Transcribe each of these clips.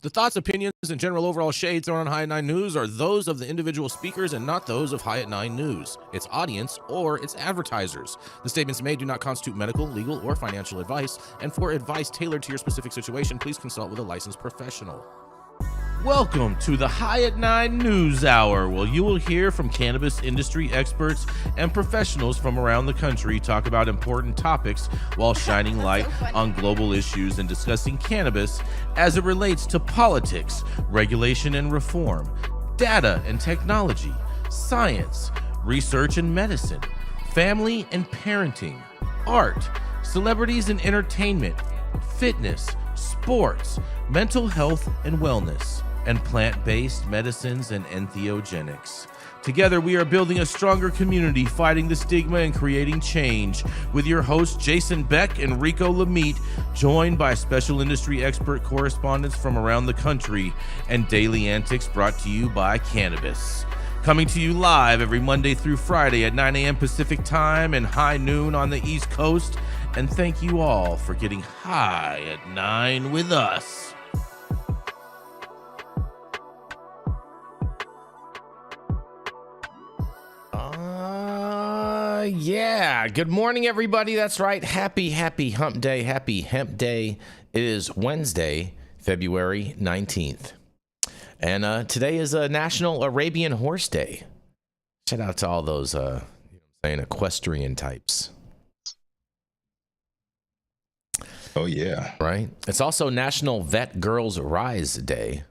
The thoughts, opinions, and general overall shades thrown on High at 9 News are those of the individual speakers and not those of High at 9 News, its audience, or its advertisers. The statements made do not constitute medical, legal, or financial advice, and for advice tailored to your specific situation, please consult with a licensed professional. Welcome to the High at 9 News Hour, where you will hear from cannabis industry experts and professionals from around the country talk about important topics while shining light on global issues and discussing cannabis as it relates to politics, regulation and reform, data and technology, science, research and medicine, family and parenting, art, celebrities and entertainment, fitness, sports, mental health and wellness, and plant-based medicines and entheogenics. Together, we are building a stronger community, fighting the stigma and creating change. With your hosts, Jason Beck and Rico Lamitte, joined by special industry expert correspondents from around the country, and daily antics brought to you by Cannabis. Coming to you live every Monday through Friday at 9 a.m. Pacific Time and high noon on the East Coast. And thank you all for getting high at 9 with us. Yeah. Good morning, everybody. That's right. Happy hump day. Happy hemp day. It is Wednesday, February 19th. And today is a National Arabian Horse Day. Shout out to all those equestrian types. Oh, yeah. Right? It's also National Vet Girls Rise Day.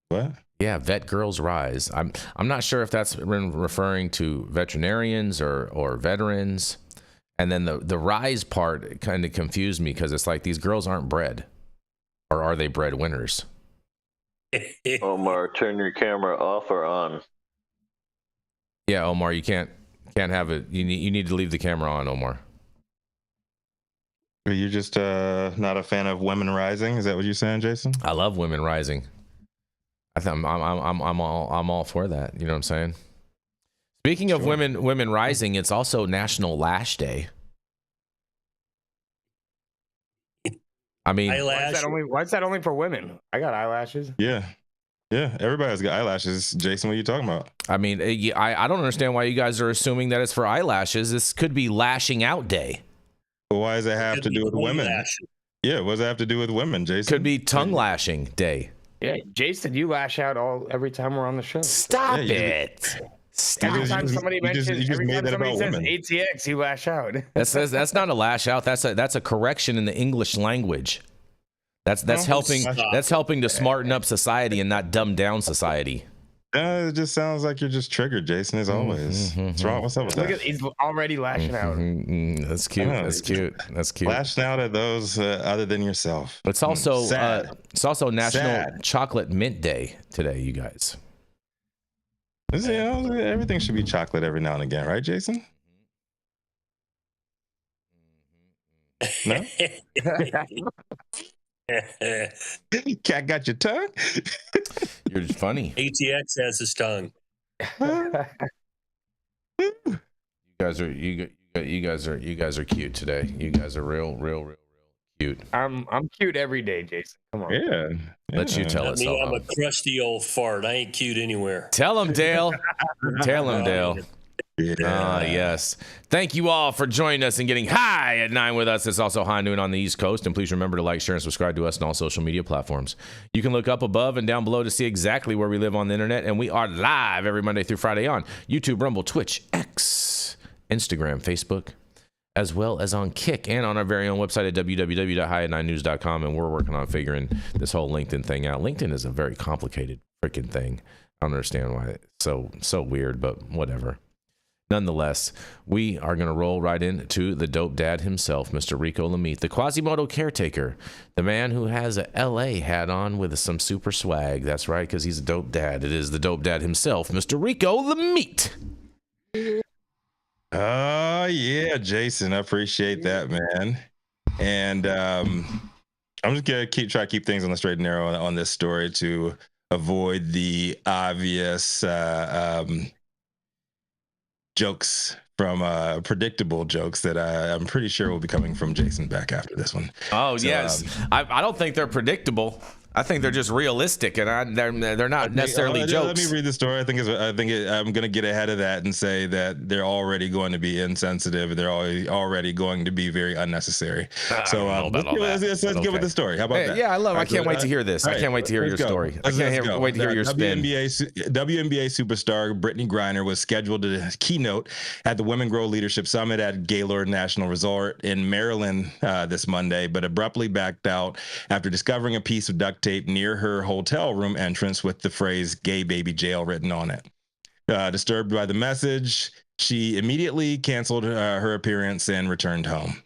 What? Yeah, Vet Girls Rise. I'm not sure if that's referring to veterinarians or veterans. And then the rise part kind of confused me because it's like these girls aren't bred. Or are they breadwinners? Omar, turn your camera off or on. Yeah, Omar, you can't have it. You need to leave the camera on, Omar. You're just not a fan of women rising? Is that what you're saying, Jason? I love women rising. I'm all for that. You know what I'm saying? Speaking of women rising, it's also National Lash Day. I mean, why is that only for women? I got eyelashes. Yeah, everybody's got eyelashes. Jason, what are you talking about? I mean, I don't understand why you guys are assuming that it's for eyelashes. This could be Lashing Out Day. But why does it have to do with women? Lashes. Yeah, what does it have to do with women, Jason? Could be tongue lashing day. Yeah, Jason, you lash out every time we're on the show. Stop it. Stop. Every time somebody says ATX, you lash out. That's not a lash out. That's a correction in the English language. That's helping to smarten up society and not dumb down society. It just sounds like you're just triggered, Jason, as always. What's wrong? What's up with that? Look he's already lashing out. That's cute. That's cute. Lashing out at those other than yourself. It's also National Chocolate Mint Day today, you guys. Everything should be chocolate every now and again, right, Jason? No? Cat got your tongue? You're funny. ATX has his tongue. You guys are cute today. You guys are real cute. I'm cute every day, Jason. Come on. Yeah. Let you tell us. I'm a crusty old fart. I ain't cute anywhere. Tell him, Dale. Tell him, Dale. Yeah. Yes. Thank you all for joining us and getting high at 9 with us. It's also high noon on the East Coast. And please remember to like, share, and subscribe to us on all social media platforms. You can look up above and down below to see exactly where we live on the internet. And we are live every Monday through Friday on YouTube, Rumble, Twitch, X, Instagram, Facebook, as well as on Kick and on our very own website at www.highat9news.com. And we're working on figuring this whole LinkedIn thing out. LinkedIn is a very complicated freaking thing. I don't understand why it's so weird, but whatever. Nonetheless, we are going to roll right into the dope dad himself, Mr. Rico Lamitte, the Quasimodo caretaker, the man who has a LA hat on with some super swag. That's right, because he's a dope dad. It is the dope dad himself, Mr. Rico Lamitte. Oh, yeah, Jason. I appreciate that, man. And I'm just going to try to keep things on the straight and narrow on this story to avoid the obvious jokes from predictable jokes that I'm pretty sure will be coming from Jason Beck after this one. Oh, so, yes. I don't think they're predictable. I think they're just realistic, and they're not necessarily jokes. Let me read the story. I'm going to get ahead of that and say that they're already going to be insensitive. They're already going to be very unnecessary. So let's get with the story. How about that? Yeah, I can't wait to hear this. I can't wait to hear your story. I can't wait to hear your spin. WNBA superstar Brittney Griner was scheduled to keynote at the Women Grow Leadership Summit at Gaylord National Resort in Maryland this Monday, but abruptly backed out after discovering a piece of duct tape near her hotel room entrance with the phrase "gay baby jail" written on it. Disturbed by the message, she immediately canceled her appearance and returned home.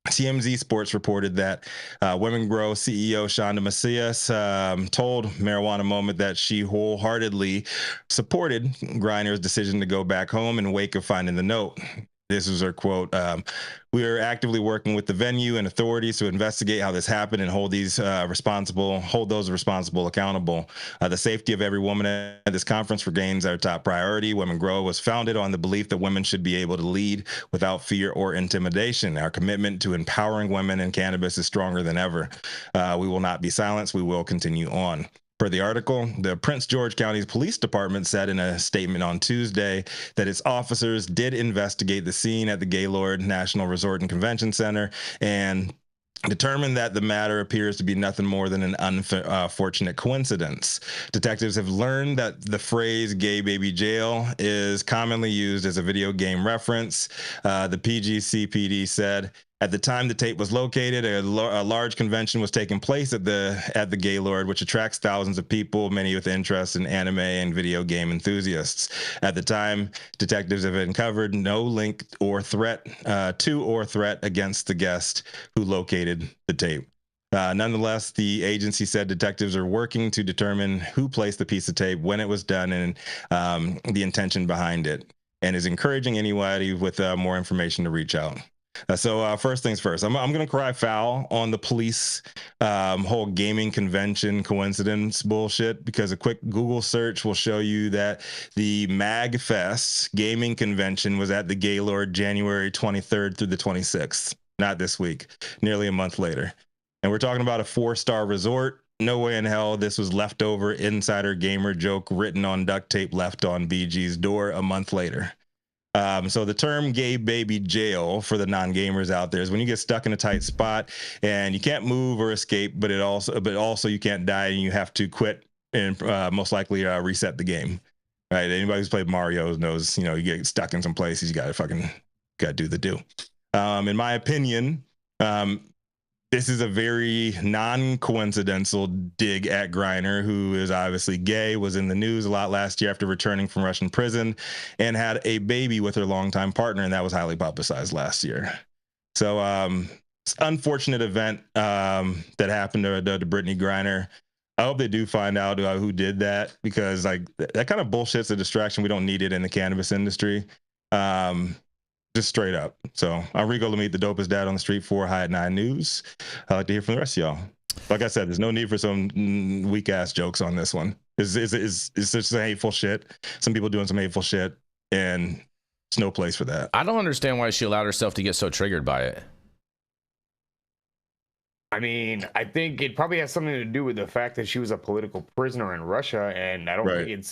TMZ Sports reported that Women Grow CEO Shonda Macias told Marijuana Moment that she wholeheartedly supported Griner's decision to go back home in wake of finding the note. This was her quote. We are actively working with the venue and authorities to investigate how this happened and hold those responsible accountable. The safety of every woman at this conference remains our top priority. Women Grow was founded on the belief that women should be able to lead without fear or intimidation. Our commitment to empowering women in cannabis is stronger than ever. We will not be silenced. We will continue on. Per the article, the Prince George County's police department said in a statement on Tuesday that its officers did investigate the scene at the Gaylord National Resort and Convention Center and determined that the matter appears to be nothing more than an unfortunate coincidence. Detectives have learned that the phrase "gay baby jail" is commonly used as a video game reference. The PGCPD said, at the time the tape was located, a large convention was taking place at the Gaylord, which attracts thousands of people, many with interest in anime and video game enthusiasts. At the time, detectives have uncovered no link or threat against the guest who located the tape. Nonetheless, the agency said detectives are working to determine who placed the piece of tape, when it was done, and the intention behind it, and is encouraging anybody with more information to reach out. So first things first, I'm going to cry foul on the police whole gaming convention coincidence bullshit, because a quick Google search will show you that the MagFest gaming convention was at the Gaylord January 23rd through the 26th, not this week, nearly a month later. And we're talking about a 4-star resort. No way in hell this was leftover insider gamer joke written on duct tape left on BG's door a month later. So the term "gay baby jail" for the non-gamers out there is when you get stuck in a tight spot and you can't move or escape, but also you can't die and you have to quit and most likely reset the game. Right? Anybody who's played Mario knows, you get stuck in some places, you gotta do the do. In my opinion, this is a very non-coincidental dig at Griner, who is obviously gay, was in the news a lot last year after returning from Russian prison, and had a baby with her longtime partner, and that was highly publicized last year. So it's an unfortunate event that happened to Brittney Griner. I hope they do find out who did that, because that kind of bullshit's a distraction. We don't need it in the cannabis industry. Just straight up. So I'm Rico Lamitte, the dopest dad on the street for High at 9 News. I'd like to hear from the rest of y'all. Like I said, there's no need for some weak ass jokes on this one. It's just hateful shit. Some people doing some hateful shit, and it's no place for that. I don't understand why she allowed herself to get so triggered by it. I mean, I think it probably has something to do with the fact that she was a political prisoner in Russia, and I don't think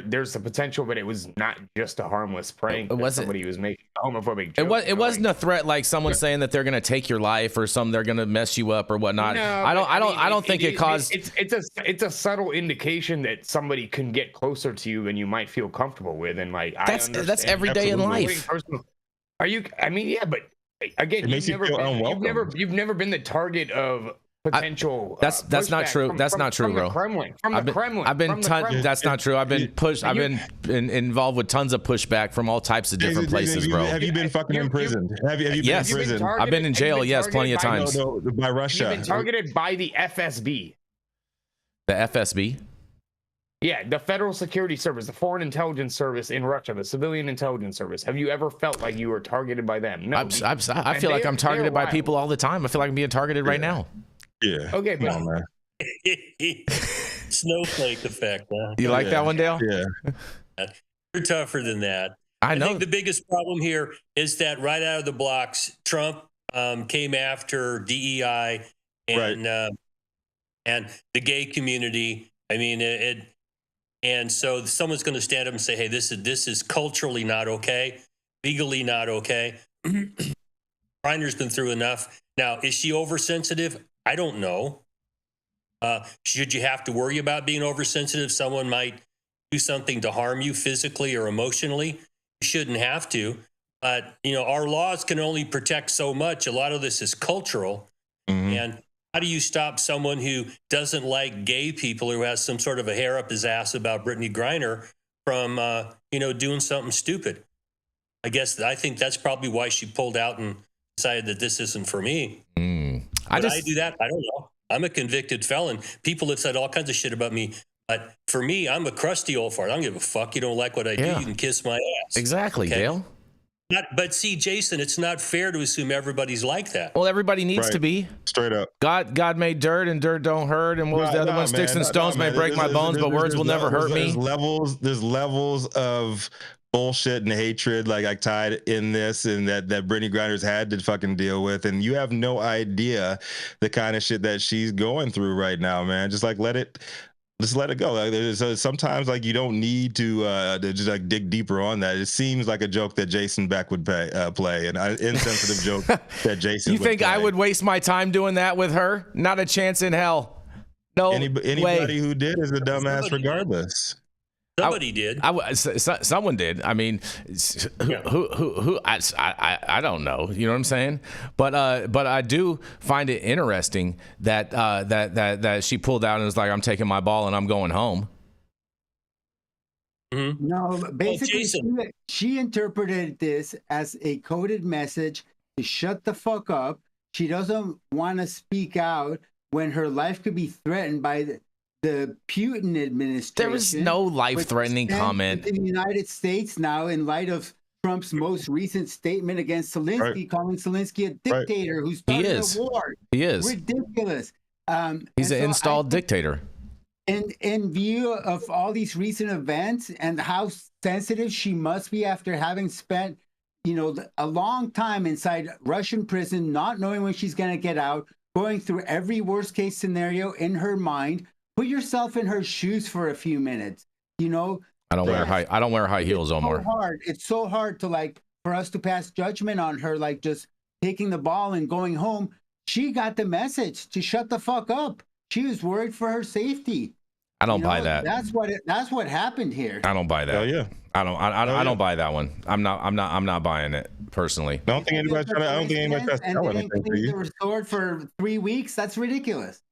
there's the potential, but it was not just a harmless prank. Somebody was making a homophobic joke. It wasn't a threat like someone saying that they're going to take your life or they're going to mess you up or whatnot. No, I don't think it caused. It's a subtle indication that somebody can get closer to you than you might feel comfortable with, and that's every day in life. Are you? I mean, yeah, but again, you've never been the target of potential. That's not true. That's not true, bro. From the Kremlin. That's not true. I've been pushed. I've been involved with tons of pushback from all types of different places, bro. Have you been fucking imprisoned? Have you been in prison? I've been in jail. Yes, plenty of times. No, by Russia. You've been targeted by the FSB. The FSB. Yeah, the Federal Security Service, the Foreign Intelligence Service in Russia, the Civilian Intelligence Service. Have you ever felt like you were targeted by them? No. I feel like I'm targeted by people all the time. I feel like I'm being targeted right now. Yeah. Okay, but come on, man. Snowflake effect. Huh? You like that one, Dale? Yeah. You're tougher than that. I know. I think the biggest problem here is that right out of the blocks, Trump came after DEI and and the gay community. I mean, and so someone's going to stand up and say, "Hey, this is culturally not okay, legally not okay." Griner's been through enough. Now, is she oversensitive? I don't know. Should you have to worry about being oversensitive? Someone might do something to harm you physically or emotionally. You shouldn't have to. But, our laws can only protect so much. A lot of this is cultural. Mm-hmm. And how do you stop someone who doesn't like gay people, who has some sort of a hair up his ass about Brittney Griner from, doing something stupid? I think that's probably why she pulled out and decided that this isn't for me. I do that? I don't know. I'm a convicted felon. People have said all kinds of shit about me. But for me, I'm a crusty old fart. I don't give a fuck. You don't like what I do, you can kiss my ass. Exactly, okay? Dale. But see, Jason, it's not fair to assume everybody's like that. Well, everybody needs to be. Straight up. God made dirt, and dirt don't hurt. And what was the other one? Sticks and stones may break my bones, but words will never hurt me. There's levels of bullshit and hatred like tied in this, and that Brittney Griner's had to fucking deal with, and you have no idea the kind of shit that she's going through right now, man. Just let it go. Like, sometimes you don't need to just dig deeper on that. It seems like a joke that Jason Beck would play, an insensitive joke that Jason. You think I would waste my time doing that with her? Not a chance in hell. No. Anybody who did is a dumbass regardless. Somebody did. Someone did. I mean, who? I don't know. You know what I'm saying? But I do find it interesting that she pulled out and was like, "I'm taking my ball and I'm going home." Mm-hmm. No, basically, she interpreted this as a coded message to shut the fuck up. She doesn't want to speak out when her life could be threatened by the Putin administration. There was no life-threatening comment in the United States now, in light of Trump's most recent statement against Zelensky, calling Zelensky a dictator who started a war. He is ridiculous. He's an installed dictator. In view of all these recent events and how sensitive she must be after having spent, a long time inside Russian prison, not knowing when she's going to get out, going through every worst-case scenario in her mind. Put yourself in her shoes for a few minutes. I don't wear high heels, Omar. It's so hard to for us to pass judgment on her, just taking the ball and going home. She got the message to shut the fuck up. She was worried for her safety. I don't buy that. That's what happened here. I don't buy that. Oh yeah. I don't buy that one. I'm not buying it personally. I don't think anybody's trying to tell anything to you. Restored for 3 weeks. That's ridiculous.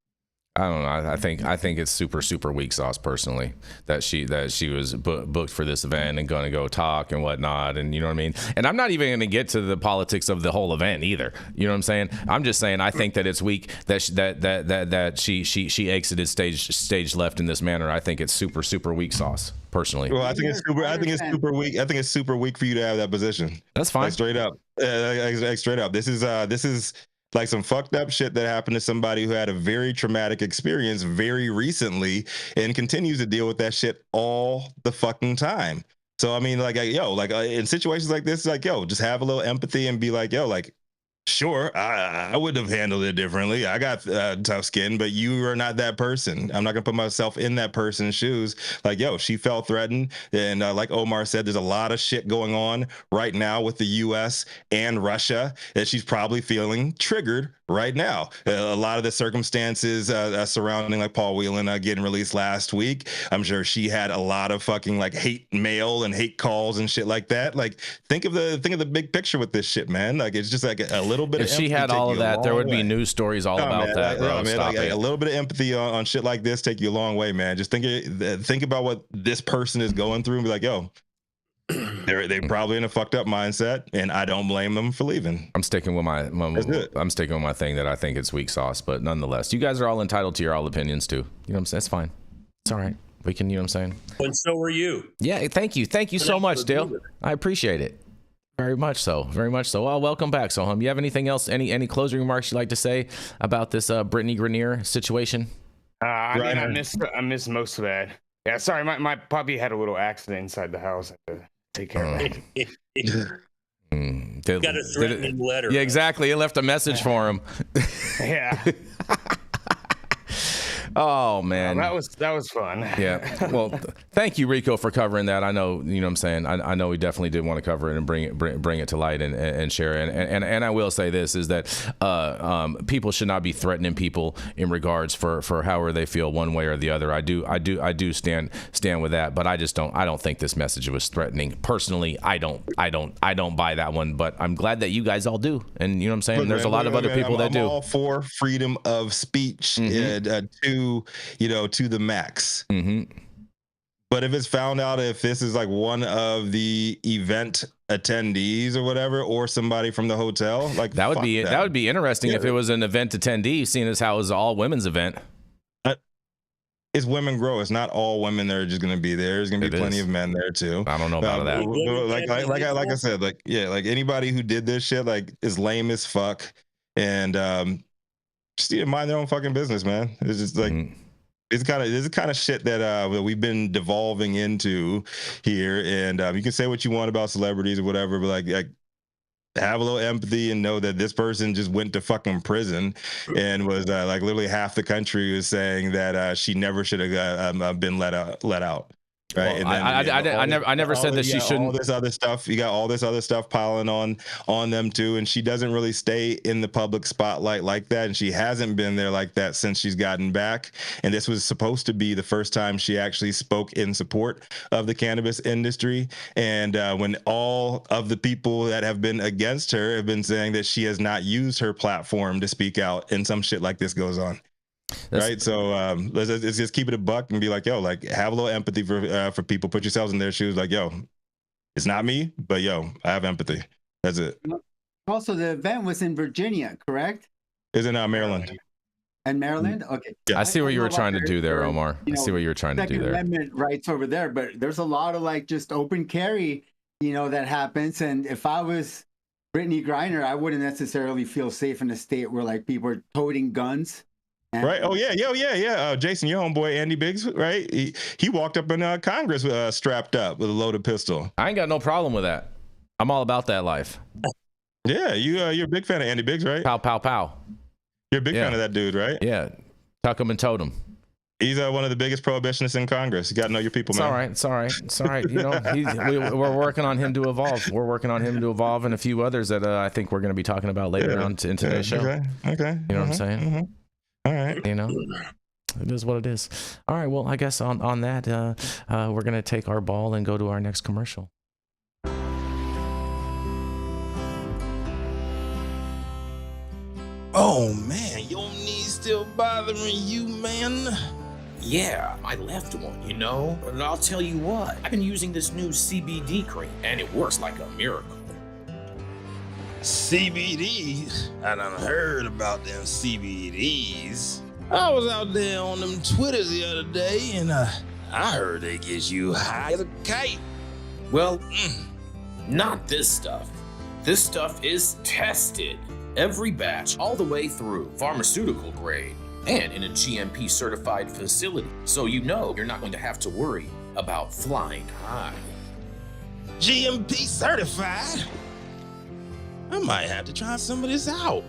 I don't know. I think it's super weak sauce personally that she was booked for this event and going to go talk and whatnot, and you know what I mean. And I'm not even going to get to the politics of the whole event either. You know what I'm saying? I'm just saying I think that it's weak that she exited stage left in this manner. I think it's super weak sauce personally. Well, I think it's super weak. I think it's super weak for you to have that position. That's fine. Straight up. Straight up. This is like some fucked up shit that happened to somebody who had a very traumatic experience very recently and continues to deal with that shit all the fucking time. So, I mean, in situations like this, just have a little empathy and be like, sure, I would have handled it differently. I got tough skin, but you are not that person. I'm not going to put myself in that person's shoes. She felt threatened. And like Omar said, there's a lot of shit going on right now with the U.S. and Russia that she's probably feeling triggered right now. A lot of the circumstances surrounding Paul Whelan getting released last week, I'm sure she had a lot of fucking hate mail and hate calls and shit like that. Think of the big picture with this shit, man. It's just a little bit. If she had all of that, there would be news stories all about that. Bro. A little bit of empathy on shit like this take you a long way, man. Just think about what this person is going through and be like, they're probably in a fucked up mindset, and I don't blame them for leaving. I'm sticking with my thing that I think it's weak sauce, but nonetheless, you guys are all entitled to your all opinions too. You know what I'm saying? It's fine. It's all right. We can, you know what I'm saying? And so are you. Yeah, thank you so much, Dale. I appreciate it. Very much so. Well, welcome back, Sohum. You have anything else, any closing remarks you'd like to say about this Brittney Griner situation? I missed most of that. Yeah, sorry, my puppy had a little accident inside the house. I had to take care of it. Got a threatening letter. Yeah, exactly. It left a message for him. Yeah. Oh man, that was fun. Yeah. Well, thank you, Rico, for covering that. I know, you know what I'm saying. I know we definitely did want to cover it and bring it to light and share it. And I will say this is that people should not be threatening people in regards for however they feel one way or the other. I do stand with that, but I don't think this message was threatening. Personally, I don't buy that one, but I'm glad that you guys all do. And you know what I'm saying? Look, there's man, a lot of other people that do. I'm all for freedom of speech to the max. But if it's found out if this is like one of the event attendees or whatever, or somebody from the hotel, like that would be interesting if it was an event attendee, seeing as how it was an all women's event. It's women grow. It's not all women that are just going to be there. There's going to be plenty of men there too. I don't know about that. Like I said, like anybody who did this shit like is lame as fuck, and just mind their own fucking business, man. It's just like. This is the kind of shit that we've been devolving into here, and you can say what you want about celebrities or whatever, but like have a little empathy and know that this person just went to fucking prison and was like literally half the country was saying that she never should have been let out. Right. Well, and then, I never said that she shouldn't. All this other stuff, you got all this other stuff piling on them too, and she doesn't really stay in the public spotlight like that, and she hasn't been there like that since she's gotten back. And this was supposed to be the first time she actually spoke in support of the cannabis industry. And when all of the people that have been against her have been saying that she has not used her platform to speak out, and some shit like this goes on. Right, so let's just keep it a buck and be like, yo, like have a little empathy for people. Put yourselves in their shoes. Like, yo, it's not me, but yo, I have empathy. That's it. Also, the event was in Virginia, correct? It's in Maryland. And Maryland, okay. Yeah. I see what you were trying to do there, Omar. I see what you were trying to do there. Second Amendment rights over there, but there's a lot of like just open carry, that happens. And if I was Brittney Griner, I wouldn't necessarily feel safe in a state where like people are toting guns. Right. Oh yeah. Jason, your homeboy Andy Biggs, right? He walked up in Congress strapped up with a loaded pistol. I ain't got no problem with that. I'm all about that life. Yeah, you're a big fan of Andy Biggs, right? Pow pow pow. You're a big fan of that dude, right? Yeah. Tuck him and tote him. He's one of the biggest prohibitionists in Congress. You got to know your people, man. It's all right. We're working on him to evolve. We're working on him to evolve, and a few others that I think we're going to be talking about later on in today's show. Okay. You know what I'm saying? All right. It is what it is. All right. Well, I guess on that, we're going to take our ball and go to our next commercial. Oh, man. Your knees still bothering you, man? Yeah, my left one, and I'll tell you what, I've been using this new CBD cream, and it works like a miracle. CBDs? I done heard about them CBDs. I was out there on them Twitters the other day, and I heard they get you high as a kite. Well, not this stuff. This stuff is tested. Every batch, all the way through, pharmaceutical grade, and in a GMP certified facility. So you're not going to have to worry about flying high. GMP certified? I might have to try some of this out.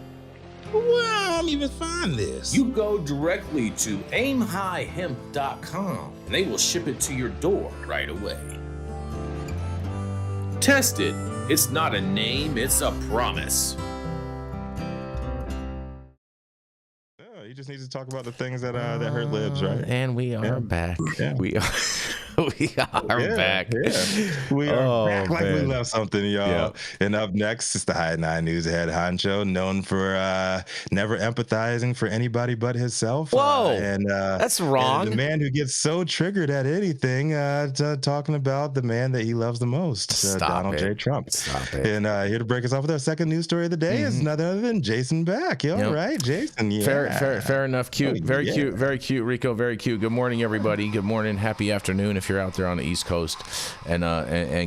Where I'm even find this? You go directly to aimhighhemp.com and they will ship it to your door right away. Test it. It's not a name, it's a promise. You just need to talk about the things that hurt libs, right? And we are back. Yeah. We are back. Yeah. We are back like we love something, y'all. Yeah. And up next is the High Nine News head honcho, known for never empathizing for anybody but himself. Whoa, that's wrong. And the man who gets so triggered at anything, talking about the man that he loves the most, Donald J. Trump. Stop it. And here to break us off with our second news story of the day is none other than Jason Beck. Right, Jason? Yeah. Fair enough. Cute. Very cute, Rico. Very cute. Good morning, everybody. Good morning. Happy afternoon if you're out there on the East Coast, and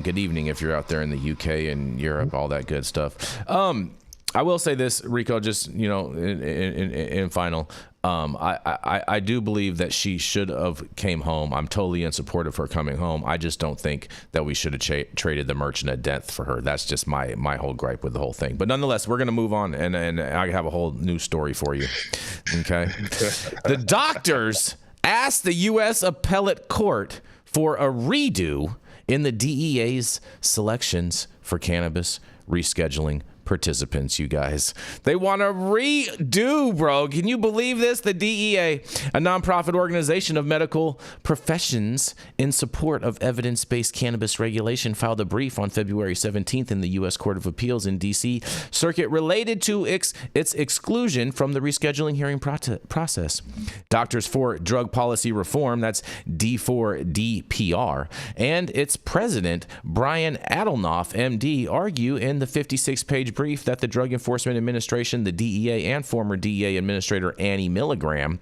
good evening if you're out there in the UK and Europe, all that good stuff. I will say this, Rico, just in final, I do believe that she should have came home. I'm totally in support of her coming home. I just don't think that we should have traded the merchant of death for her. That's just my whole gripe with the whole thing. But nonetheless, we're going to move on, and I have a whole new story for you. Okay. The doctors asked the U.S. Appellate Court for a redo in the DEA's selections for cannabis rescheduling participants, you guys. They want to redo, bro. Can you believe this? The DEA, a nonprofit organization of medical professions in support of evidence-based cannabis regulation, filed a brief on February 17th in the U.S. Court of Appeals in D.C. Circuit related to its exclusion from the rescheduling hearing process. Doctors for Drug Policy Reform, that's D4DPR, and its president, Brian Adelnoff, MD, argue in the 56-page brief that the Drug Enforcement Administration, the DEA, and former DEA Administrator Annie Milgram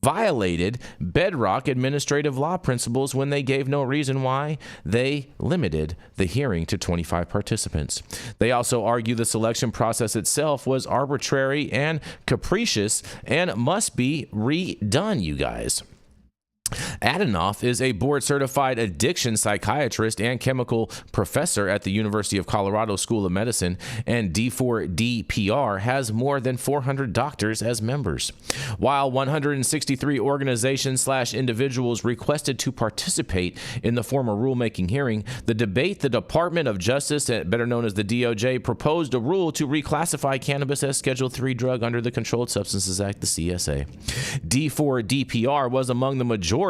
violated bedrock administrative law principles when they gave no reason why they limited the hearing to 25 participants. They also argue the selection process itself was arbitrary and capricious and must be redone, you guys. Adenoff is a board-certified addiction psychiatrist and chemical professor at the University of Colorado School of Medicine, and D4DPR has more than 400 doctors as members. While 163 organizations/individuals requested to participate in the formal rulemaking hearing, the Department of Justice, better known as the DOJ, proposed a rule to reclassify cannabis as Schedule III drug under the Controlled Substances Act, the CSA. D4DPR was among the majority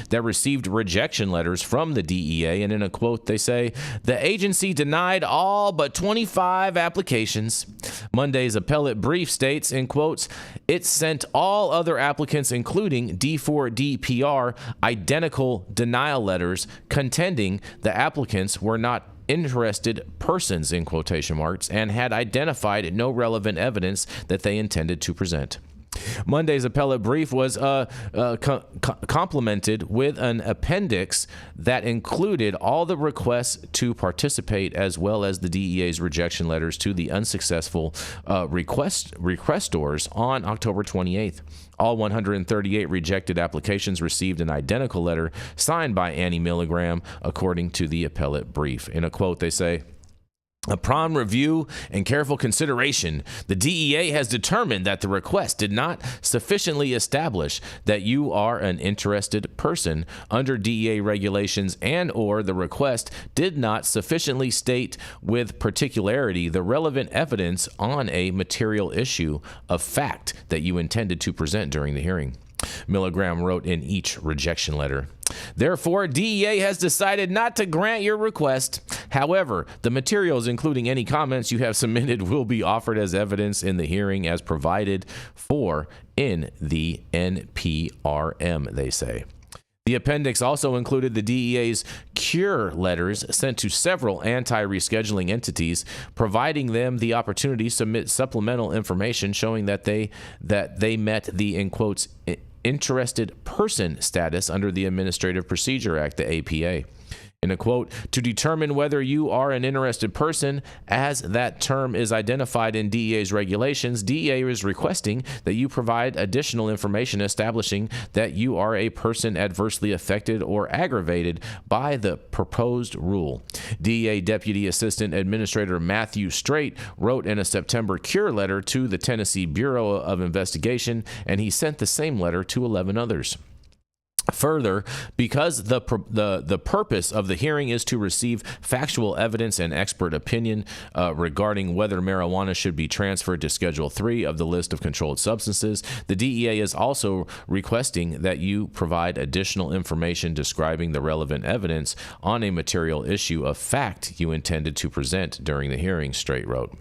that received rejection letters from the DEA, and in a quote they say, the agency denied all but 25 applications. Monday's appellate brief states, in quotes, it sent all other applicants, including D4DPR, identical denial letters contending the applicants were not interested persons, in quotation marks, and had identified no relevant evidence that they intended to present. Monday's appellate brief was complemented with an appendix that included all the requests to participate, as well as the DEA's rejection letters to the unsuccessful requestors on October 28th. All 138 rejected applications received an identical letter signed by Annie Milgram, according to the appellate brief. In a quote, they say, upon review and careful consideration, the DEA has determined that the request did not sufficiently establish that you are an interested person under DEA regulations, and or the request did not sufficiently state with particularity the relevant evidence on a material issue of fact that you intended to present during the hearing. Milligram wrote in each rejection letter. Therefore, DEA has decided not to grant your request. However, the materials, including any comments you have submitted, will be offered as evidence in the hearing as provided for in the NPRM, they say. The appendix also included the DEA's cure letters sent to several anti-rescheduling entities, providing them the opportunity to submit supplemental information showing that they met the, in quotes, interested person status under the Administrative Procedure Act, the APA. In a quote, to determine whether you are an interested person, as that term is identified in DEA's regulations, DEA is requesting that you provide additional information establishing that you are a person adversely affected or aggravated by the proposed rule. DEA Deputy Assistant Administrator Matthew Strait wrote in a September cure letter to the Tennessee Bureau of Investigation, and he sent the same letter to 11 others. Further, because the purpose of the hearing is to receive factual evidence and expert opinion regarding whether marijuana should be transferred to Schedule III of the list of controlled substances, the DEA is also requesting that you provide additional information describing the relevant evidence on a material issue of fact you intended to present during the hearing, Strait wrote.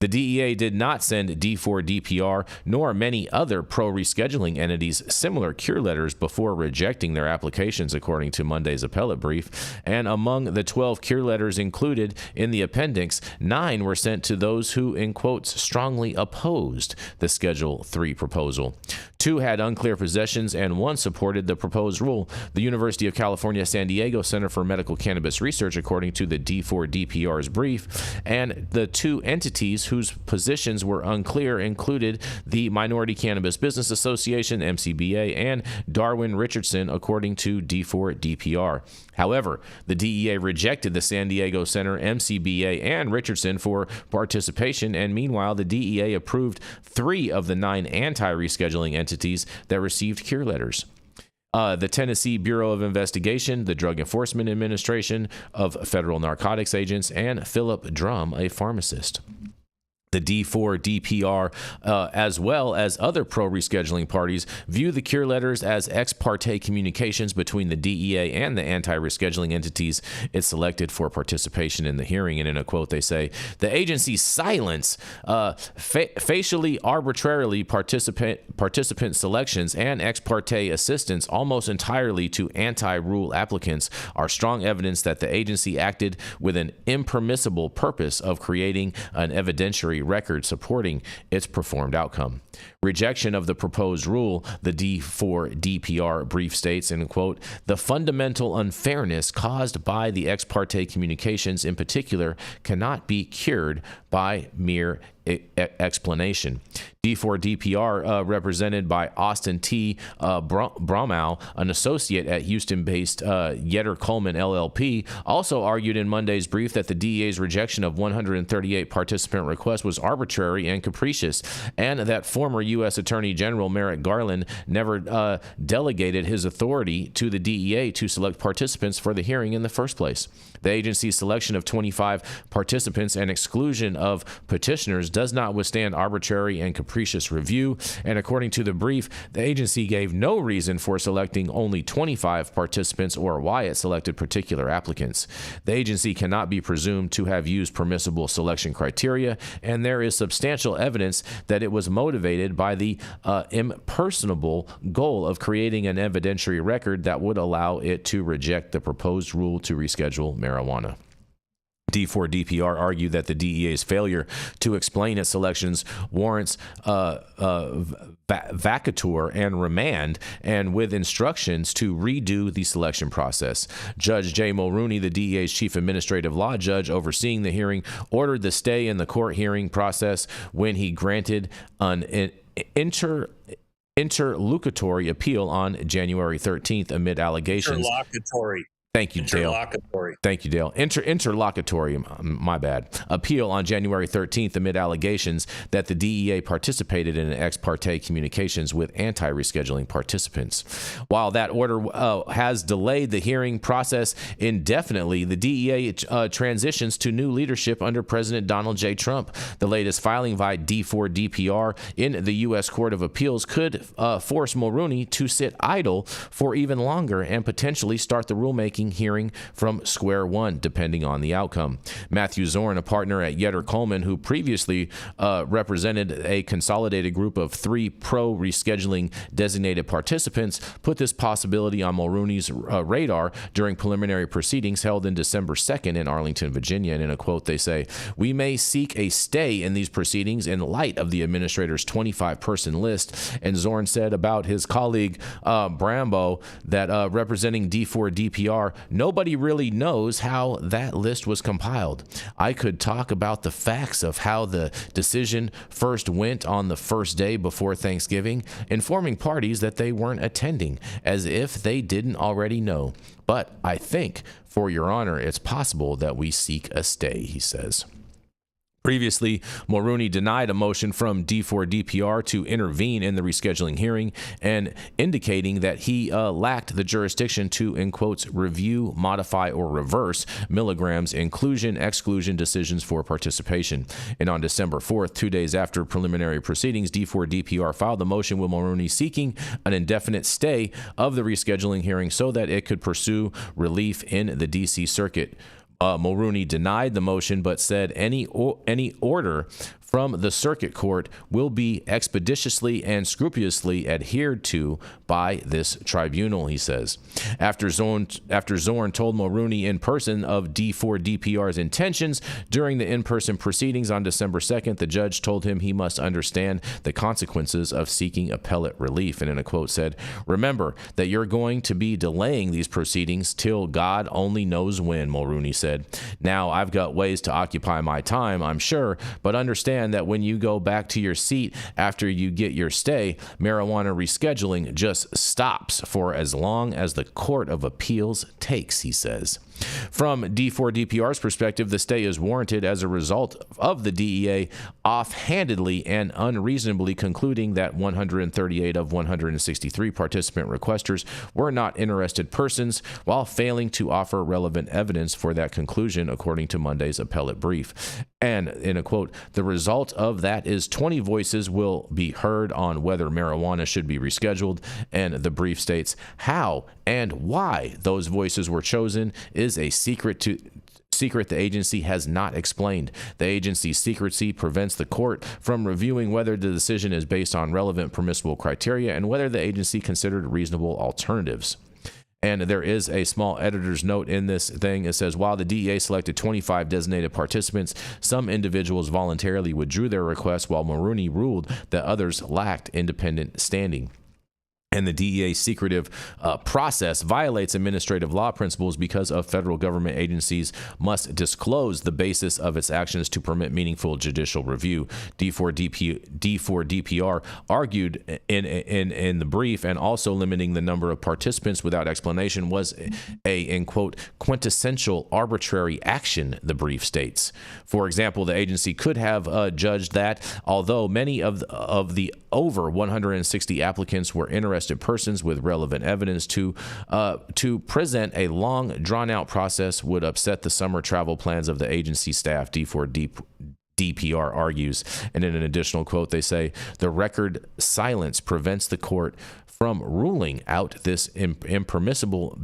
The DEA did not send D4DPR nor many other pro-rescheduling entities similar cure letters before rejecting their applications, according to Monday's appellate brief. And among the 12 cure letters included in the appendix, 9 were sent to those who, in quotes, strongly opposed the Schedule III proposal. 2 had unclear possessions, and 1 supported the proposed rule. The University of California, San Diego Center for Medical Cannabis Research, according to the D4DPR's brief, and the 2 entities whose positions were unclear included the Minority Cannabis Business Association, MCBA, and Darwin Richardson, according to D4DPR. However, the DEA rejected the San Diego Center, MCBA, and Richardson for participation, and meanwhile, the DEA approved 3 of the 9 anti-rescheduling entities that received cure letters. The Tennessee Bureau of Investigation, the Drug Enforcement Administration of Federal Narcotics Agents, and Philip Drum, a pharmacist. The D4DPR, as well as other pro-rescheduling parties, view the cure letters as ex parte communications between the DEA and the anti-rescheduling entities it selected for participation in the hearing. And in a quote, they say, the agency's silence, facially arbitrarily participant selections, and ex parte assistance almost entirely to anti-rule applicants are strong evidence that the agency acted with an impermissible purpose of creating an evidentiary record supporting its performed outcome. Rejection of the proposed rule, the D4DPR brief states, and quote, the fundamental unfairness caused by the ex parte communications in particular cannot be cured by mere explanation. D4DPR, represented by Austin T. Bromow, an associate at Houston-based Yetter Coleman LLP, also argued in Monday's brief that the DEA's rejection of 138 participant requests was arbitrary and capricious, and that former U.S. Attorney General Merrick Garland never delegated his authority to the DEA to select participants for the hearing in the first place. The agency's selection of 25 participants and exclusion of petitioners does not withstand arbitrary and capricious review, and according to the brief, the agency gave no reason for selecting only 25 participants or why it selected particular applicants. The agency cannot be presumed to have used permissible selection criteria, and there is substantial evidence that it was motivated by the impersonable goal of creating an evidentiary record that would allow it to reject the proposed rule to reschedule marijuana. D4DPR argued that the DEA's failure to explain its selections warrants vacatur and remand, and with instructions to redo the selection process. Judge Jay Mulrooney, the DEA's chief administrative law judge overseeing the hearing, ordered the stay in the court hearing process when he granted an interlocutory appeal on January 13th amid allegations. Interlocutory. Thank you, Dale. Thank you, Dale. Interlocutory, my bad. Appeal on January 13th amid allegations that the DEA participated in ex parte communications with anti-rescheduling participants. While that order has delayed the hearing process indefinitely, the DEA transitions to new leadership under President Donald J. Trump. The latest filing by D4DPR in the U.S. Court of Appeals could force Mulrooney to sit idle for even longer and potentially start the rulemaking hearing from square one, depending on the outcome. Matthew Zorn, a partner at Yetter Coleman, who previously represented a consolidated group of 3 pro-rescheduling designated participants, put this possibility on Mulrooney's radar during preliminary proceedings held in December 2nd in Arlington, Virginia. And in a quote, they say, "We may seek a stay in these proceedings in light of the administrator's 25-person list." And Zorn said about his colleague Brambo that representing D4DPR, nobody really knows how that list was compiled. I could talk about the facts of how the decision first went on the first day before Thanksgiving, informing parties that they weren't attending, as if they didn't already know. But I think, for your honor, it's possible that we seek a stay, he says. Previously, Mulrooney denied a motion from D4DPR to intervene in the rescheduling hearing and indicating that he lacked the jurisdiction to, in quotes, review, modify, or reverse milligrams inclusion-exclusion decisions for participation. And on December 4th, 2 days after preliminary proceedings, D4DPR filed the motion with Mulrooney seeking an indefinite stay of the rescheduling hearing so that it could pursue relief in the D.C. Circuit. Mulrooney denied the motion, but said any order from the circuit court will be expeditiously and scrupulously adhered to by this tribunal, he says. After Zorn told Mulrooney in person of D4DPR's intentions during the in-person proceedings on December 2nd, the judge told him he must understand the consequences of seeking appellate relief, and in a quote said, "Remember that you're going to be delaying these proceedings till God only knows when," Mulrooney said. "Now, I've got ways to occupy my time, I'm sure, but understand understand that when you go back to your seat after you get your stay, marijuana rescheduling just stops for as long as the Court of Appeals takes, he says. From D4DPR's perspective, the stay is warranted as a result of the DEA offhandedly and unreasonably concluding that 138 of 163 participant requesters were not interested persons, while failing to offer relevant evidence for that conclusion, according to Monday's appellate brief. And in a quote, the result of that is 20 voices will be heard on whether marijuana should be rescheduled, and the brief states how and why those voices were chosen is a secret the agency has not explained. The agency's secrecy prevents the court from reviewing whether the decision is based on relevant permissible criteria and whether the agency considered reasonable alternatives. And there is a small editor's note in this thing. It says, while the DEA selected 25 designated participants, some individuals voluntarily withdrew their requests, while Maroney ruled that others lacked independent standing. And the DEA's secretive process violates administrative law principles because of federal government agencies must disclose the basis of its actions to permit meaningful judicial review. D4DPR argued in the brief, and also limiting the number of participants without explanation was a, in quote, quintessential arbitrary action, the brief states. For example, the agency could have judged that although many of the over 160 applicants were interested persons with relevant evidence, to present a long, drawn-out process would upset the summer travel plans of the agency staff, D4DPR argues. And in an additional quote, they say, the record silence prevents the court from ruling out this impermissible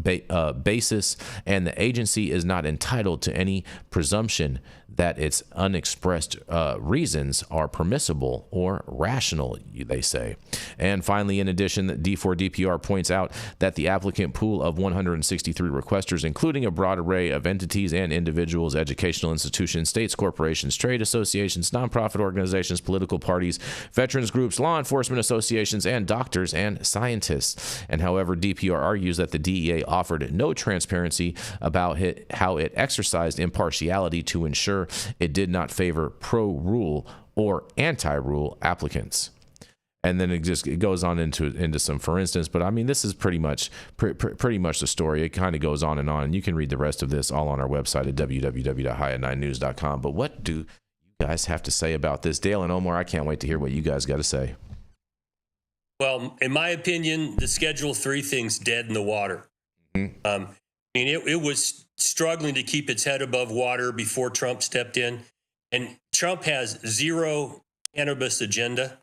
basis, and the agency is not entitled to any presumption that its unexpressed reasons are permissible or rational, they say. And finally, in addition, D4DPR points out that the applicant pool of 163 requesters, including a broad array of entities and individuals, educational institutions, states, corporations, trade associations, nonprofit organizations, political parties, veterans groups, law enforcement associations, and doctors and scientists. And however, DPR argues that the DEA offered no transparency about how it exercised impartiality to ensure it did not favor pro-rule or anti-rule applicants. And then it goes on into some for instance, but I mean, this is pretty much the story. It kind of goes on. And you can read the rest of this all on our website at www.highat9news.com. But what do you guys have to say about this? Dale and Omar, I can't wait to hear what you guys got to say. Well, in my opinion, the Schedule 3 thing's dead in the water. Mm-hmm. I mean, it was struggling to keep its head above water before Trump stepped in. And Trump has zero cannabis agenda.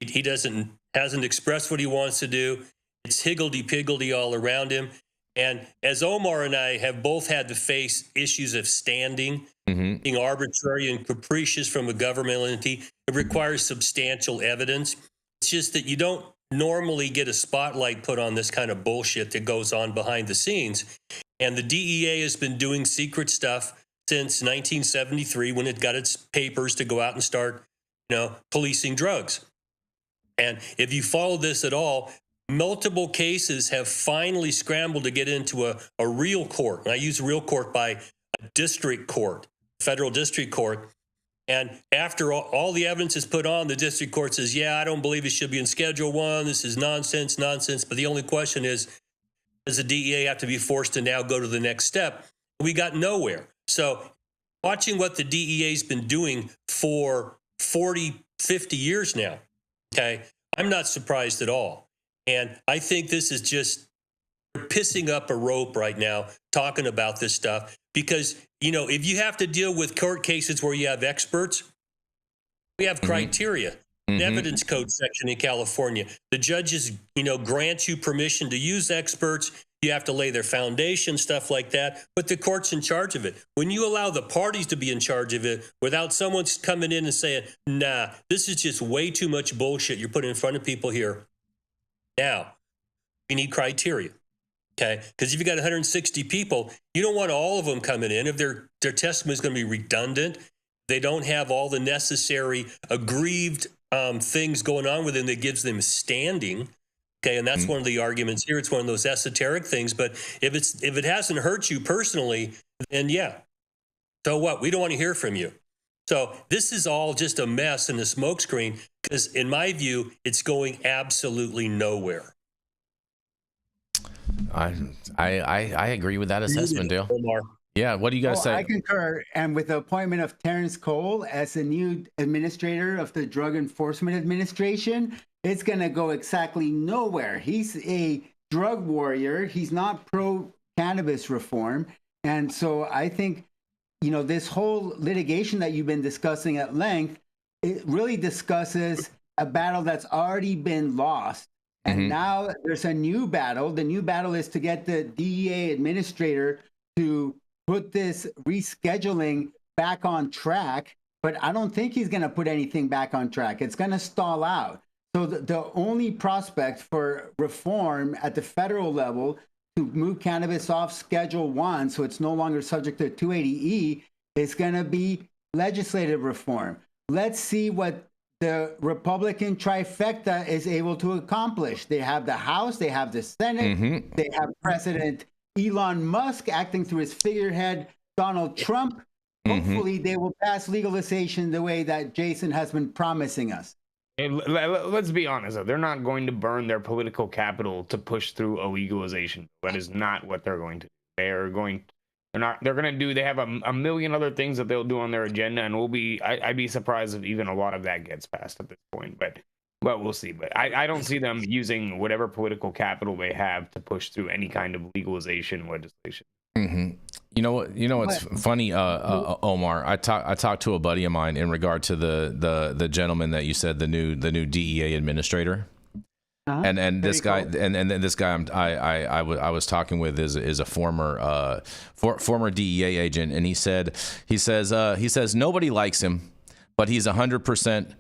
He hasn't expressed what he wants to do. It's higgledy-piggledy all around him. And as Omar and I have both had to face issues of standing, being arbitrary and capricious from a governmental entity, it requires substantial evidence. It's just that you don't normally get a spotlight put on this kind of bullshit that goes on behind the scenes. And the DEA has been doing secret stuff since 1973 when it got its papers to go out and start, policing drugs. And if you follow this at all, multiple cases have finally scrambled to get into a real court. And I use real court by a district court, federal district court. And after all the evidence is put on, the district court says, yeah, I don't believe it should be in Schedule 1. This is nonsense. But the only question is, does the DEA have to be forced to now go to the next step? We got nowhere. So watching what the DEA's been doing for 40, 50 years now, okay, I'm not surprised at all. And I think this is just pissing up a rope right now talking about this stuff because, if you have to deal with court cases where you have experts, we have criteria, an evidence code section in California. The judges, grant you permission to use experts. You have to lay their foundation, stuff like that. But the court's in charge of it. When you allow the parties to be in charge of it without someone coming in and saying, nah, this is just way too much bullshit you're putting in front of people here. Now, you need criteria, okay? Because if you got 160 people, you don't want all of them coming in. If their testimony is going to be redundant, they don't have all the necessary aggrieved things going on with them that gives them standing. Okay, and that's one of the arguments here. It's one of those esoteric things. But if it hasn't hurt you personally, then yeah. So what? We don't want to hear from you. So this is all just a mess and a smokescreen because, in my view, it's going absolutely nowhere. I agree with that assessment, Dale. Omar. Yeah, what do you guys say? I concur. And with the appointment of Terrence Cole as the new administrator of the Drug Enforcement Administration, it's going to go exactly nowhere. He's a drug warrior. He's not pro-cannabis reform. And so I think, you know, this whole litigation that you've been discussing at length, it really discusses a battle that's already been lost. And now there's a new battle. The new battle is to get the DEA administrator to put this rescheduling back on track, but I don't think he's going to put anything back on track. It's going to stall out. So the only prospect for reform at the federal level to move cannabis off Schedule 1 so it's no longer subject to 280E is going to be legislative reform. Let's see what the Republican trifecta is able to accomplish. They have the House, they have the Senate, they have President Elon Musk acting through his figurehead, Donald Trump. Hopefully they will pass legalization the way that Jason has been promising us. And let's be honest, though. They're not going to burn their political capital to push through a legalization. That is not what they're going to do. They're going to do, they have a million other things that they'll do on their agenda, and I'd be surprised if even a lot of that gets passed at this point, but we'll see. But I don't see them using whatever political capital they have to push through any kind of legalization legislation. You know what's funny, Omar? I talked to a buddy of mine in regard to the gentleman that you said, the new DEA administrator. And this guy, and then this guy I was talking with is a former DEA agent, and he says nobody likes him, but he's 100%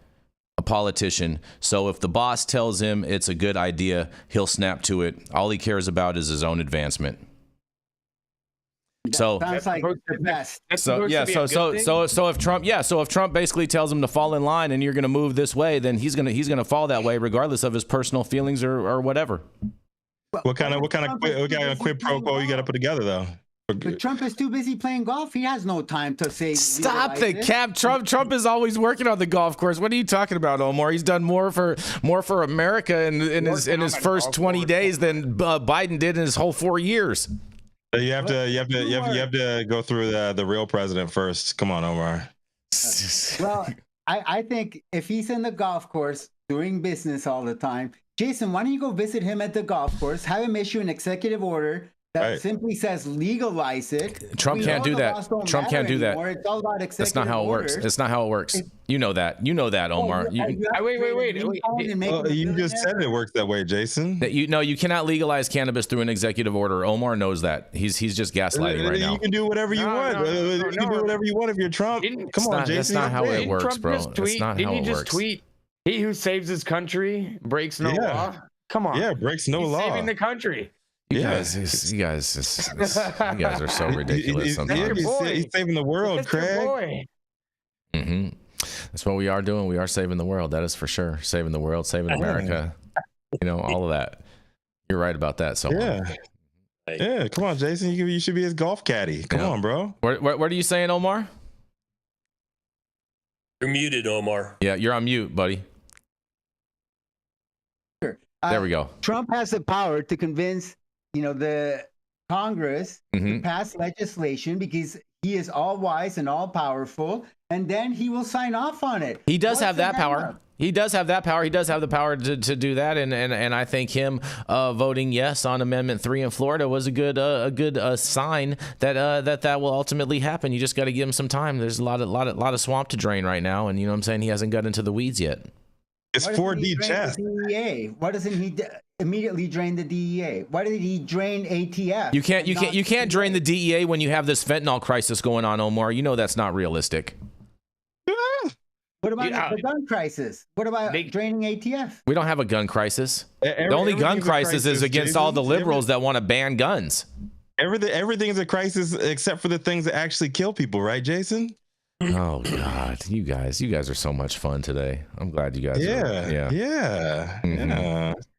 a politician. So if the boss tells him it's a good idea, he'll snap to it. All he cares about is his own advancement. So sounds like the best. So if Trump basically tells him to fall in line and you're going to move this way, then he's going to fall that way regardless of his personal feelings or whatever. What kind of quid pro quo you got to put together though? But Trump is too busy playing golf. He has no time to say. Stop the cap. Trump is always working on the golf course. What are you talking about, Omar? He's done more for America in his first 20 days than Biden did in his whole 4 years. You have to go through the real president first. Come on, Omar. Well, I think if he's in the golf course doing business all the time, Jason, why don't you go visit him at the golf course, have him issue an executive order that simply says legalize it. Trump can't do that. Trump can't do that. It's all about executive That's not how it works. It's not how it works. You know that. You know that, Omar. Wait. You just said it works that way, Jason. You cannot legalize cannabis through an executive order. Omar knows that. He's just gaslighting right now. You can do whatever you want. You can do whatever you want if you're Trump. Come on, Jason. That's not how it works, bro. That's not how it works. Tweet, he who saves his country breaks no law. Come on. Yeah, breaks no law. Saving the country. You guys are so ridiculous sometimes. He's saving the world, Craig. That's what we are doing. We are saving the world. That is for sure. Saving the world, saving America. All of that. You're right about that. So yeah. Come on, Jason. You should be his golf caddy. Come on, bro. What are you saying, Omar? You're muted, Omar. Yeah, you're on mute, buddy. Sure. There we go. Trump has the power to convince the Congress to pass legislation because he is all wise and all powerful, and then he will sign off on it. He does have that power. He does have that power. He does have the power to do that, and I think him voting yes on Amendment 3 in Florida was a good sign that will ultimately happen. You just got to give him some time. There's a lot of swamp to drain right now, and you know what I'm saying, he hasn't got into the weeds yet. It's 4D chess. Why doesn't he immediately drain the DEA? Why did he drain ATF? You can't drain the DEA when you have this fentanyl crisis going on, Omar. You know that's not realistic. What about the gun crisis? What about draining ATF? We don't have a gun crisis. The only gun crisis is against all the liberals that want to ban guns. Everything is a crisis except for the things that actually kill people, right, Jason? Oh God, you guys are so much fun today. I'm glad you guys. Yeah.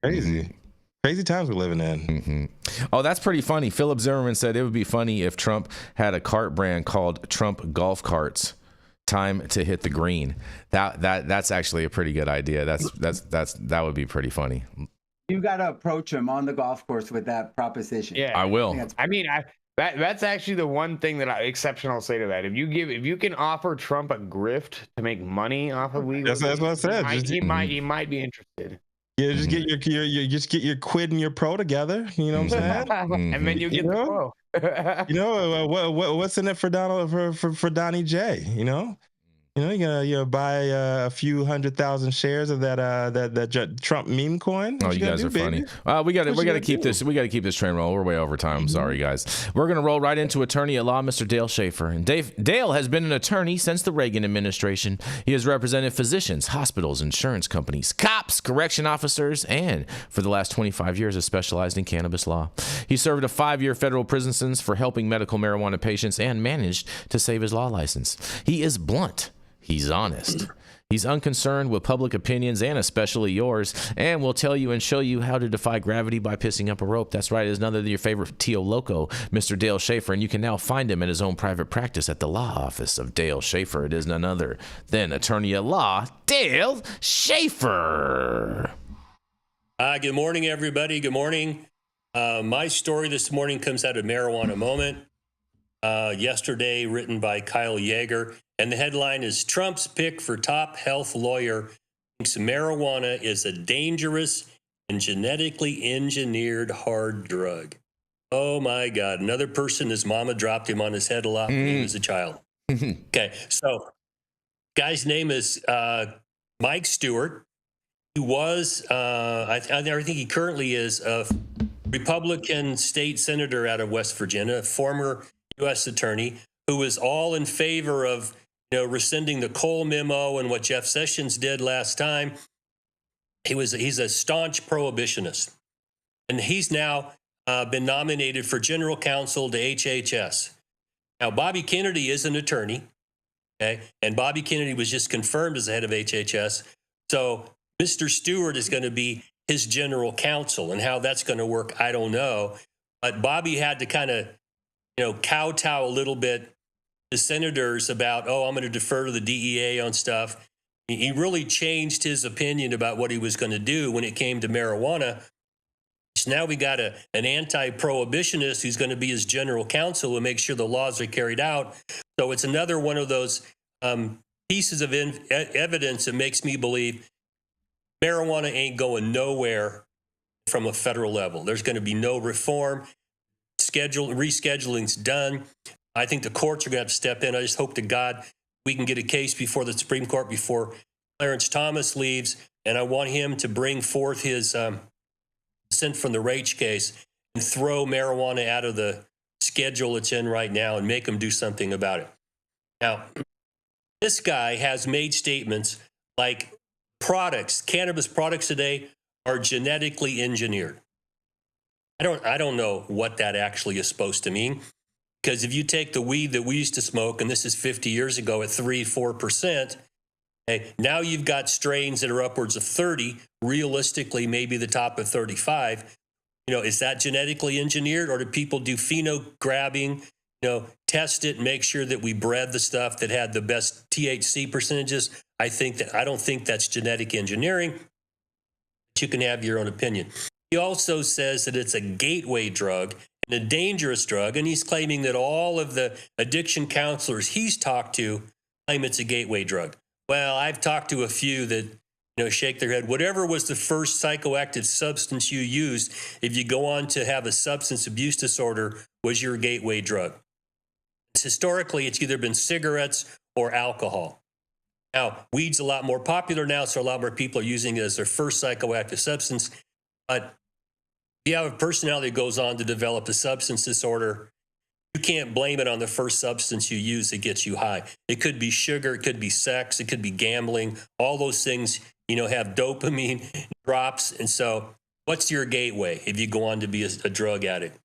Crazy times we're living in. Oh, that's pretty funny. Philip Zimmerman said it would be funny if Trump had a cart brand called Trump Golf Carts. time to hit the green. That's actually a pretty good idea. That would be pretty funny. You got to approach him on the golf course with that proposition. Yeah, I will. That's actually the one thing that exceptional I'll say to that. If you can offer Trump a grift to make money off of legal, that's what I said. He might be interested. Yeah, just get your quid and your pro together. You know what I'm saying? And then you get the pro. What's in it for for Donnie J? You gotta buy a few 100,000 shares of that Trump meme coin. Oh, you guys are funny. We gotta keep this train rolling. We're way over time. I'm sorry, guys. We're gonna roll right into attorney at law, Mr. Dale Schafer. And Dale has been an attorney since the Reagan administration. He has represented physicians, hospitals, insurance companies, cops, correction officers, and for the last 25 years has specialized in cannabis law. He served a 5-year federal prison sentence for helping medical marijuana patients and managed to save his law license. He is blunt. He's honest. He's unconcerned with public opinions and especially yours, and will tell you and show you how to defy gravity by pissing up a rope. That's right, it is none other than your favorite Tio Loco, Mr. Dale Schafer, and you can now find him in his own private practice at the law office of Dale Schafer. It is none other than attorney at law, Dale Schafer. Good morning, everybody. Good morning. My story this morning comes out of Marijuana Moment. Yesterday, written by Kyle Yeager. And the headline is Trump's pick for top health lawyer thinks marijuana is a dangerous and genetically engineered hard drug. Oh, my God. Another person, his mama dropped him on his head a lot when he was a child. Okay, so guy's name is Mike Stewart. He was, I think he currently is a Republican state senator out of West Virginia, a former U.S. attorney who was all in favor of rescinding the Cole memo and what Jeff Sessions did last time. He's a staunch prohibitionist. And he's now been nominated for general counsel to HHS. Now, Bobby Kennedy is an attorney, okay? And Bobby Kennedy was just confirmed as the head of HHS. So Mr. Stewart is going to be his general counsel. And how that's going to work, I don't know. But Bobby had to kind of, kowtow a little bit to senators about, I'm going to defer to the DEA on stuff. He really changed his opinion about what he was going to do when it came to marijuana. So now we got an anti-prohibitionist who's going to be his general counsel and make sure the laws are carried out. So it's another one of those pieces of evidence that makes me believe marijuana ain't going nowhere from a federal level. There's going to be no reform. Rescheduling's done. I think the courts are going to have to step in. I just hope to God we can get a case before the Supreme Court before Clarence Thomas leaves. And I want him to bring forth his dissent from the Raich case and throw marijuana out of the schedule it's in right now and make them do something about it. Now, this guy has made statements like cannabis products today are genetically engineered. I don't know what that actually is supposed to mean. Because if you take the weed that we used to smoke, and this is 50 years ago at 3-4%, now you've got strains that are upwards of 30, realistically maybe the top of 35. Is that genetically engineered, or do people do phenograbbing, test it and make sure that we bred the stuff that had the best THC percentages? I don't think that's genetic engineering, but you can have your own opinion. He also says that it's a gateway drug, a dangerous drug, and he's claiming that all of the addiction counselors he's talked to claim it's a gateway drug. Well, I've talked to a few that shake their head. Whatever was the first psychoactive substance you used, if you go on to have a substance abuse disorder, was your gateway drug. Historically, it's either been cigarettes or alcohol. Now, weed's a lot more popular now, so a lot more people are using it as their first psychoactive substance. But if you have a personality that goes on to develop a substance disorder, you can't blame it on the first substance you use that gets you high. It could be sugar, it could be sex, it could be gambling. All those things, have dopamine drops. And so what's your gateway if you go on to be a drug addict?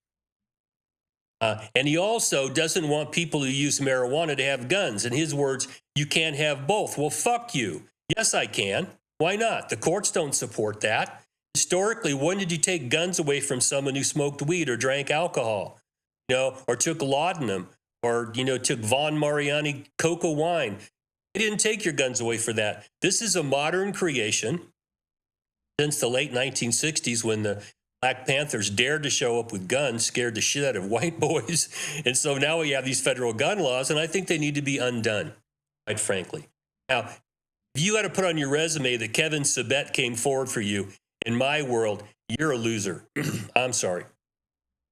And he also doesn't want people who use marijuana to have guns. In his words, you can't have both. Well, fuck you. Yes, I can. Why not? The courts don't support that. Historically, when did you take guns away from someone who smoked weed or drank alcohol, or took laudanum, or, took Von Mariani cocoa wine? They didn't take your guns away for that. This is a modern creation since the late 1960s when the Black Panthers dared to show up with guns, scared the shit out of white boys. And so now we have these federal gun laws, and I think they need to be undone, quite frankly. Now, if you had to put on your resume that Kevin Sabet came forward for you, in my world, you're a loser. I'm sorry.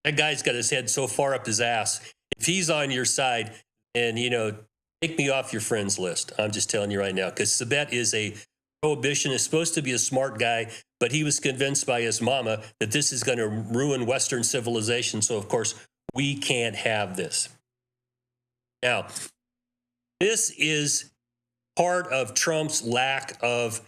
That guy's got his head so far up his ass. If he's on your side, and, take me off your friends list. I'm just telling you right now, because Sabet is a prohibitionist, supposed to be a smart guy, but he was convinced by his mama that this is going to ruin Western civilization. So, of course, we can't have this. Now, this is part of Trump's lack of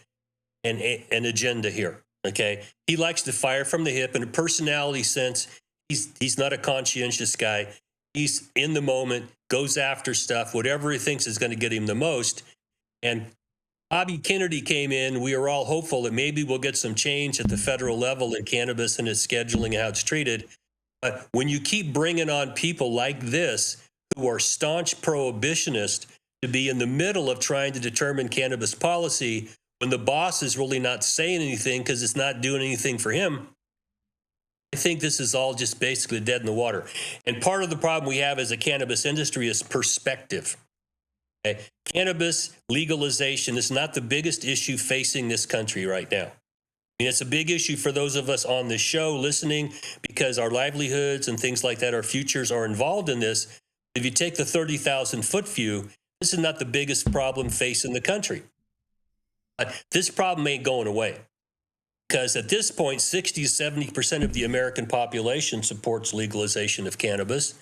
an agenda here, okay? He likes to fire from the hip. In a personality sense, he's not a conscientious guy. He's in the moment, goes after stuff, whatever he thinks is going to get him the most. And Bobby Kennedy came in. We are all hopeful that maybe we'll get some change at the federal level in cannabis and its scheduling and how it's treated. But when you keep bringing on people like this who are staunch prohibitionists to be in the middle of trying to determine cannabis policy when the boss is really not saying anything because it's not doing anything for him, I think this is all just basically dead in the water. And part of the problem we have as a cannabis industry is perspective. Okay? Cannabis legalization is not the biggest issue facing this country right now. I mean, it's a big issue for those of us on this show listening because our livelihoods and things like that, our futures are involved in this. If you take the 30,000-foot view, this is not the biggest problem facing the country. But this problem ain't going away. Because at this point, 60 to 70% of the American population supports legalization of cannabis.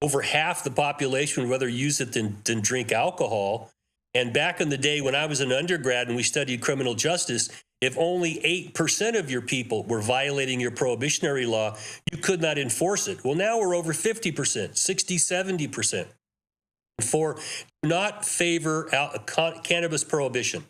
Over half the population would rather use it than drink alcohol. And back in the day when I was an undergrad and we studied criminal justice, if only 8% of your people were violating your prohibitionary law, you could not enforce it. Well, now we're over 50%, 60, 70%. For not favor cannabis prohibition.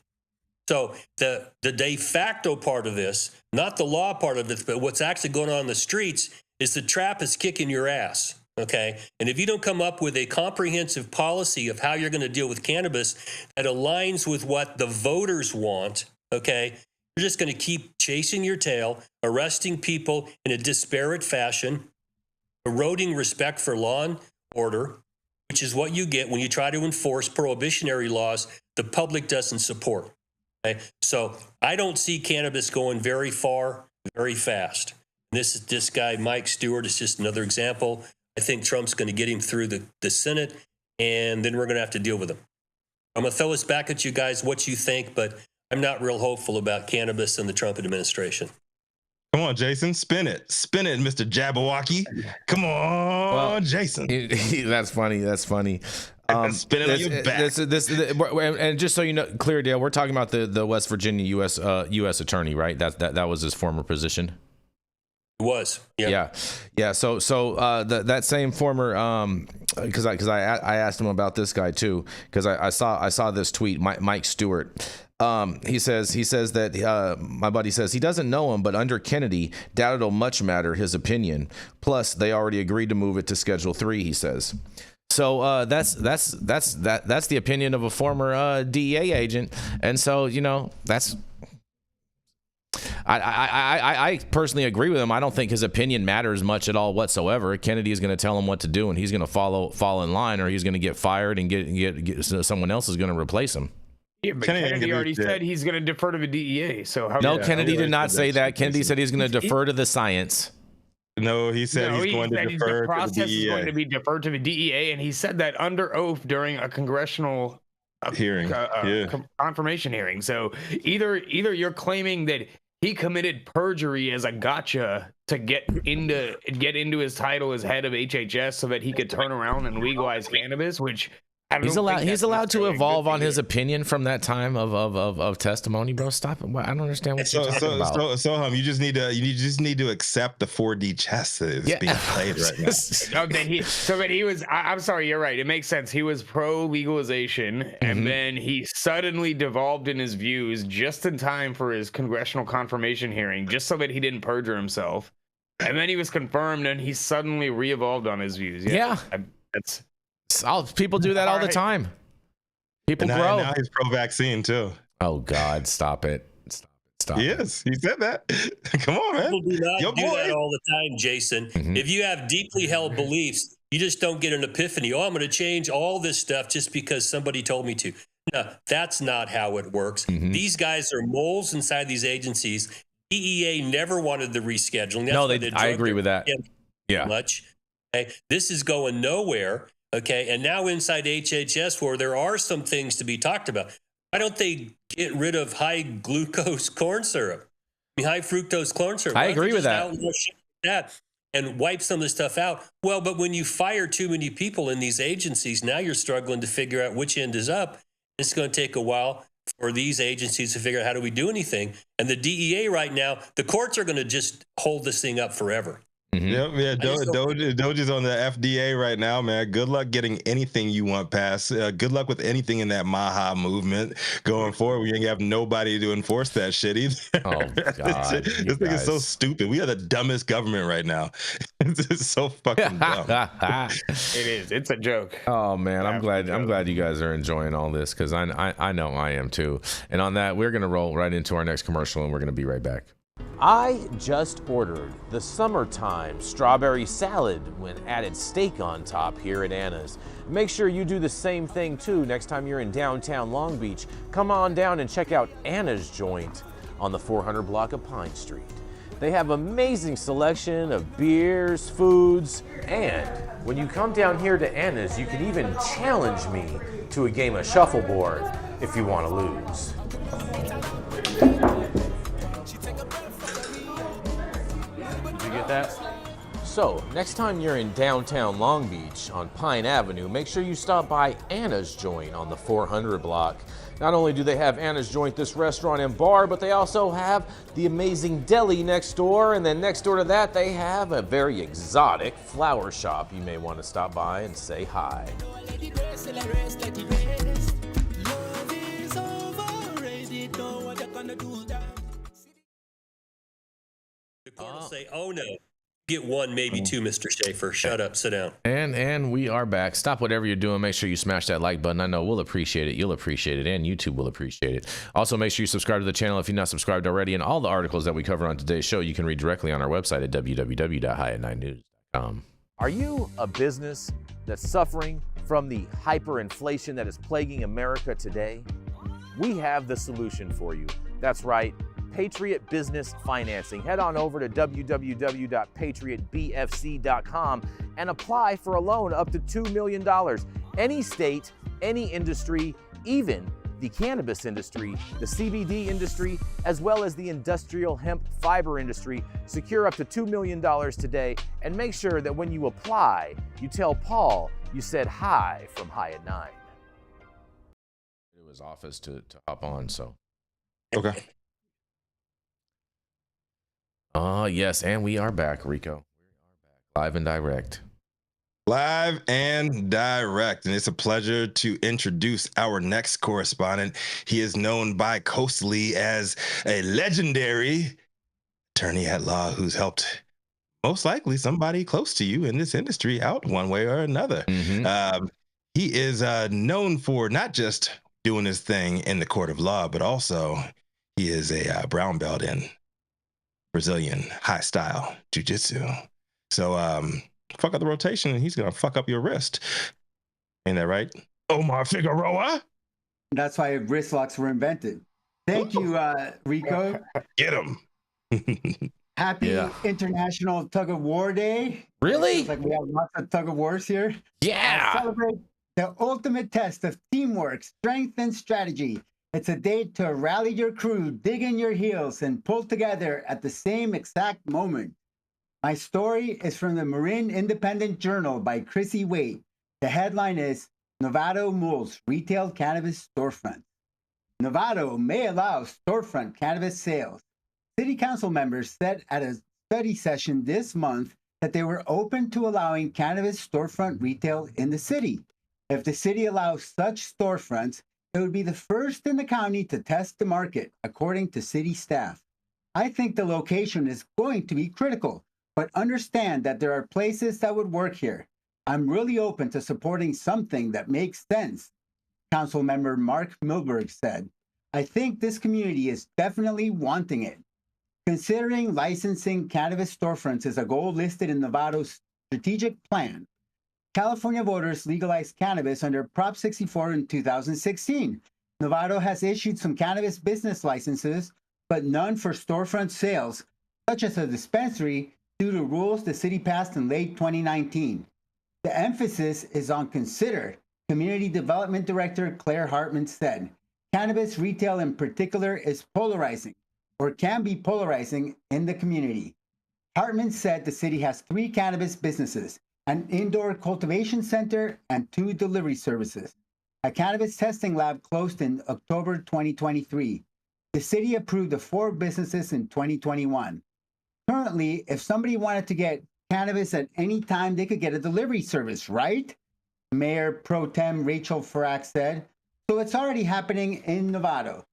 So the de facto part of this, not the law part of it, but what's actually going on in the streets is the trap is kicking your ass, okay? And if you don't come up with a comprehensive policy of how you're going to deal with cannabis that aligns with what the voters want, okay, you're just going to keep chasing your tail, arresting people in a disparate fashion, eroding respect for law and order, which is what you get when you try to enforce prohibitionary laws the public doesn't support. Okay? So I don't see cannabis going very far, very fast. This guy, Mike Stewart, is just another example. I think Trump's going to get him through the Senate, and then we're going to have to deal with him. I'm going to throw this back at you guys, what you think, but I'm not real hopeful about cannabis and the Trump administration. Come on, Jason, spin it, Mr. Jabberwocky. Come on, Jason. That's funny. Spin it on your back. And just so you know, Cleardale, we're talking about the West Virginia U.S. attorney, right? That was his former position. It was, yeah. So that same former, because I asked him about this guy too, because I saw this tweet, Mike Stewart. He says that my buddy says he doesn't know him, but under Kennedy, doubt it'll much matter his opinion. Plus, they already agreed to move it to Schedule 3. He says. So that's the opinion of a former DEA agent, and so that's. I personally agree with him. I don't think his opinion matters much at all whatsoever. Kennedy is going to tell him what to do, and he's going to fall in line, or he's going to get fired and get someone else is going to replace him. Yeah, but Kennedy already said he's going to defer to the DEA. So Kennedy did not say that. Kennedy said he's going to defer to the science. No, he said he's going to defer the process to the DEA. is going to be deferred to the DEA, and he said that under oath during a congressional hearing, confirmation hearing. So either you're claiming that he committed perjury as a gotcha to get into his title as head of HHS so that he could turn around and legalize cannabis, which he's allowed to evolve on his opinion from that time of testimony, bro. Stop it. I don't understand what you're talking about. So you just need to accept the 4D chess that is being played right now. I'm sorry, you're right. It makes sense. He was pro legalization, and then he suddenly devolved in his views just in time for his congressional confirmation hearing, just so that he didn't perjure himself. And then he was confirmed, and he suddenly re-evolved on his views. Yeah. That's. People do that all the time. People and grow. Now he's pro-vaccine too. Oh God, stop it. Stop he is. He said that. Come on, man. People do not do that all the time, Jason. Mm-hmm. If you have deeply held beliefs, you just don't get an epiphany. Oh, I'm going to change all this stuff just because somebody told me to. No, that's not how it works. Mm-hmm. These guys are moles inside these agencies. DEA never wanted the rescheduling. That's I agree with that. Yeah. Much. Okay. This is going nowhere. Okay. And now inside HHS, where there are some things to be talked about, why don't they get rid of high glucose corn syrup? I mean, high fructose corn syrup. I agree with that. And wipe some of this stuff out. Well, but when you fire too many people in these agencies, now you're struggling to figure out which end is up. It's going to take a while for these agencies to figure out how do we do anything. And the DEA right now, the courts are going to just hold this thing up forever. Mm-hmm. Yep, yeah. Doge's on the FDA right now, man. Good luck getting anything you want passed. Good luck with anything in that Maha movement going forward. We ain't have nobody to enforce that shit either. Oh God, this thing is so stupid. We are the dumbest government right now. It's so fucking dumb. It is. It's a joke. Oh man, I'm glad you guys are enjoying all this because I know I am too. And on that, we're gonna roll right into our next commercial, and we're gonna be right back. I just ordered the summertime strawberry salad when added steak on top here at Anna's. Make sure you do the same thing too next time you're in downtown Long Beach. Come on down and check out Anna's joint on the 400 block of Pine Street. They have amazing selection of beers, foods, and when you come down here to Anna's, you can even challenge me to a game of shuffleboard if you want to lose. Get that? So, next time you're in downtown Long Beach on Pine Avenue, make sure you stop by Anna's Joint on the 400 block. Not only do they have Anna's Joint, this restaurant and bar, but they also have the amazing deli next door, and then next door to that, they have a very exotic flower shop. You may want to stop by and say hi. The court will say, oh no. Get one, maybe two, Mr. Schafer. Shut up, sit down. And we are back. Stop whatever you're doing. Make sure you smash that like button. I know we'll appreciate it. You'll appreciate it. And YouTube will appreciate it. Also, make sure you subscribe to the channel if you're not subscribed already. And all the articles that we cover on today's show, you can read directly on our website at www.highat9news.com. Are you a business that's suffering from the hyperinflation that is plaguing America today? We have the solution for you. That's right. Patriot Business Financing. Head on over to www.patriotbfc.com and apply for a loan up to $2 million. Any state, any industry, even the cannabis industry, the CBD industry, as well as the industrial hemp fiber industry, secure up to $2 million today. And make sure that when you apply, you tell Paul you said hi from High at 9. It was office to hop on, so. Okay. Yes, and we are back, Rico. We are back, live and direct. Live and direct. And it's a pleasure to introduce our next correspondent. He is known bi-coastally as a legendary attorney at law who's helped most likely somebody close to you in this industry out one way or another. Mm-hmm. He is known for not just doing his thing in the court of law, but also he is a brown belt in Brazilian high style jiu-jitsu. So fuck up the rotation and he's gonna fuck up your wrist. Ain't that right? Omar Figueroa? That's why wrist locks were invented. Thank you, Rico. Get him. Happy International Tug of War Day. Really? Like we have lots of tug of wars here. Yeah. Celebrate the ultimate test of teamwork, strength, and strategy. It's a day to rally your crew, dig in your heels, and pull together at the same exact moment. My story is from the Marin Independent Journal by Chrissy Waite. The headline is Novato Mulls Retail Cannabis Storefront. Novato may allow storefront cannabis sales. City Council members said at a study session this month that they were open to allowing cannabis storefront retail in the city. If the city allows such storefronts, it would be the first in the county to test the market, according to city staff. I think the location is going to be critical, but understand that there are places that would work here. I'm really open to supporting something that makes sense. Council member Mark Milberg said, I think this community is definitely wanting it. Considering licensing cannabis storefronts is a goal listed in Novato's strategic plan, California voters legalized cannabis under Prop 64 in 2016. Novato has issued some cannabis business licenses, but none for storefront sales, such as a dispensary, due to rules the city passed in late 2019. The emphasis is on consider, Community Development Director Claire Hartman said. Cannabis retail in particular is polarizing, or can be polarizing in the community. Hartman said the city has 3 cannabis businesses, an indoor cultivation center, and 2 delivery services. A cannabis testing lab closed in October 2023. The city approved the 4 businesses in 2021. Currently, if somebody wanted to get cannabis at any time, they could get a delivery service, right? Mayor Pro Tem Rachel Farrack said. So it's already happening in Novato.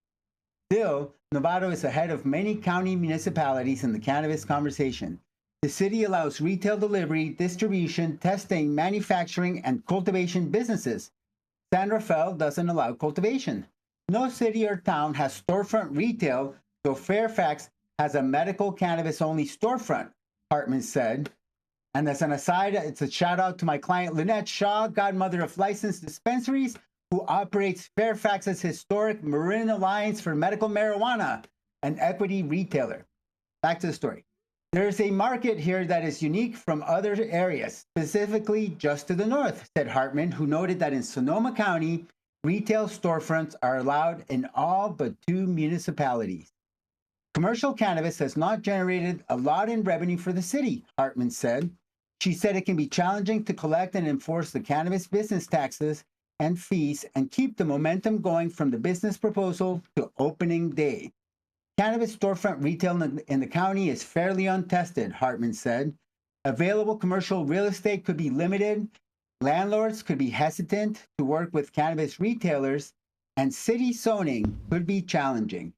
Still, Novato is ahead of many county municipalities in the cannabis conversation. The city allows retail delivery, distribution, testing, manufacturing, and cultivation businesses. San Rafael doesn't allow cultivation. No city or town has storefront retail, though Fairfax has a medical cannabis-only storefront, Hartman said. And as an aside, it's a shout out to my client Lynette Shaw, godmother of licensed dispensaries, who operates Fairfax's historic Marin Alliance for Medical Marijuana, an equity retailer. Back to the story. There is a market here that is unique from other areas, specifically just to the north, said Hartman, who noted that in Sonoma County, retail storefronts are allowed in all but 2 municipalities. Commercial cannabis has not generated a lot in revenue for the city, Hartman said. She said it can be challenging to collect and enforce the cannabis business taxes and fees and keep the momentum going from the business proposal to opening day. Cannabis storefront retail in the county is fairly untested, Hartman said. Available commercial real estate could be limited, landlords could be hesitant to work with cannabis retailers, and city zoning could be challenging.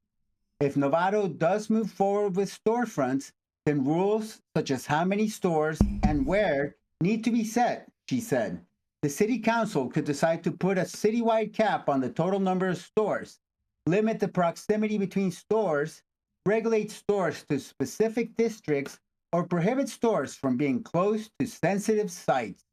If Novato does move forward with storefronts, then rules such as how many stores and where need to be set, she said. The city council could decide to put a citywide cap on the total number of stores, limit the proximity between stores, regulate stores to specific districts, or prohibit stores from being close to sensitive sites.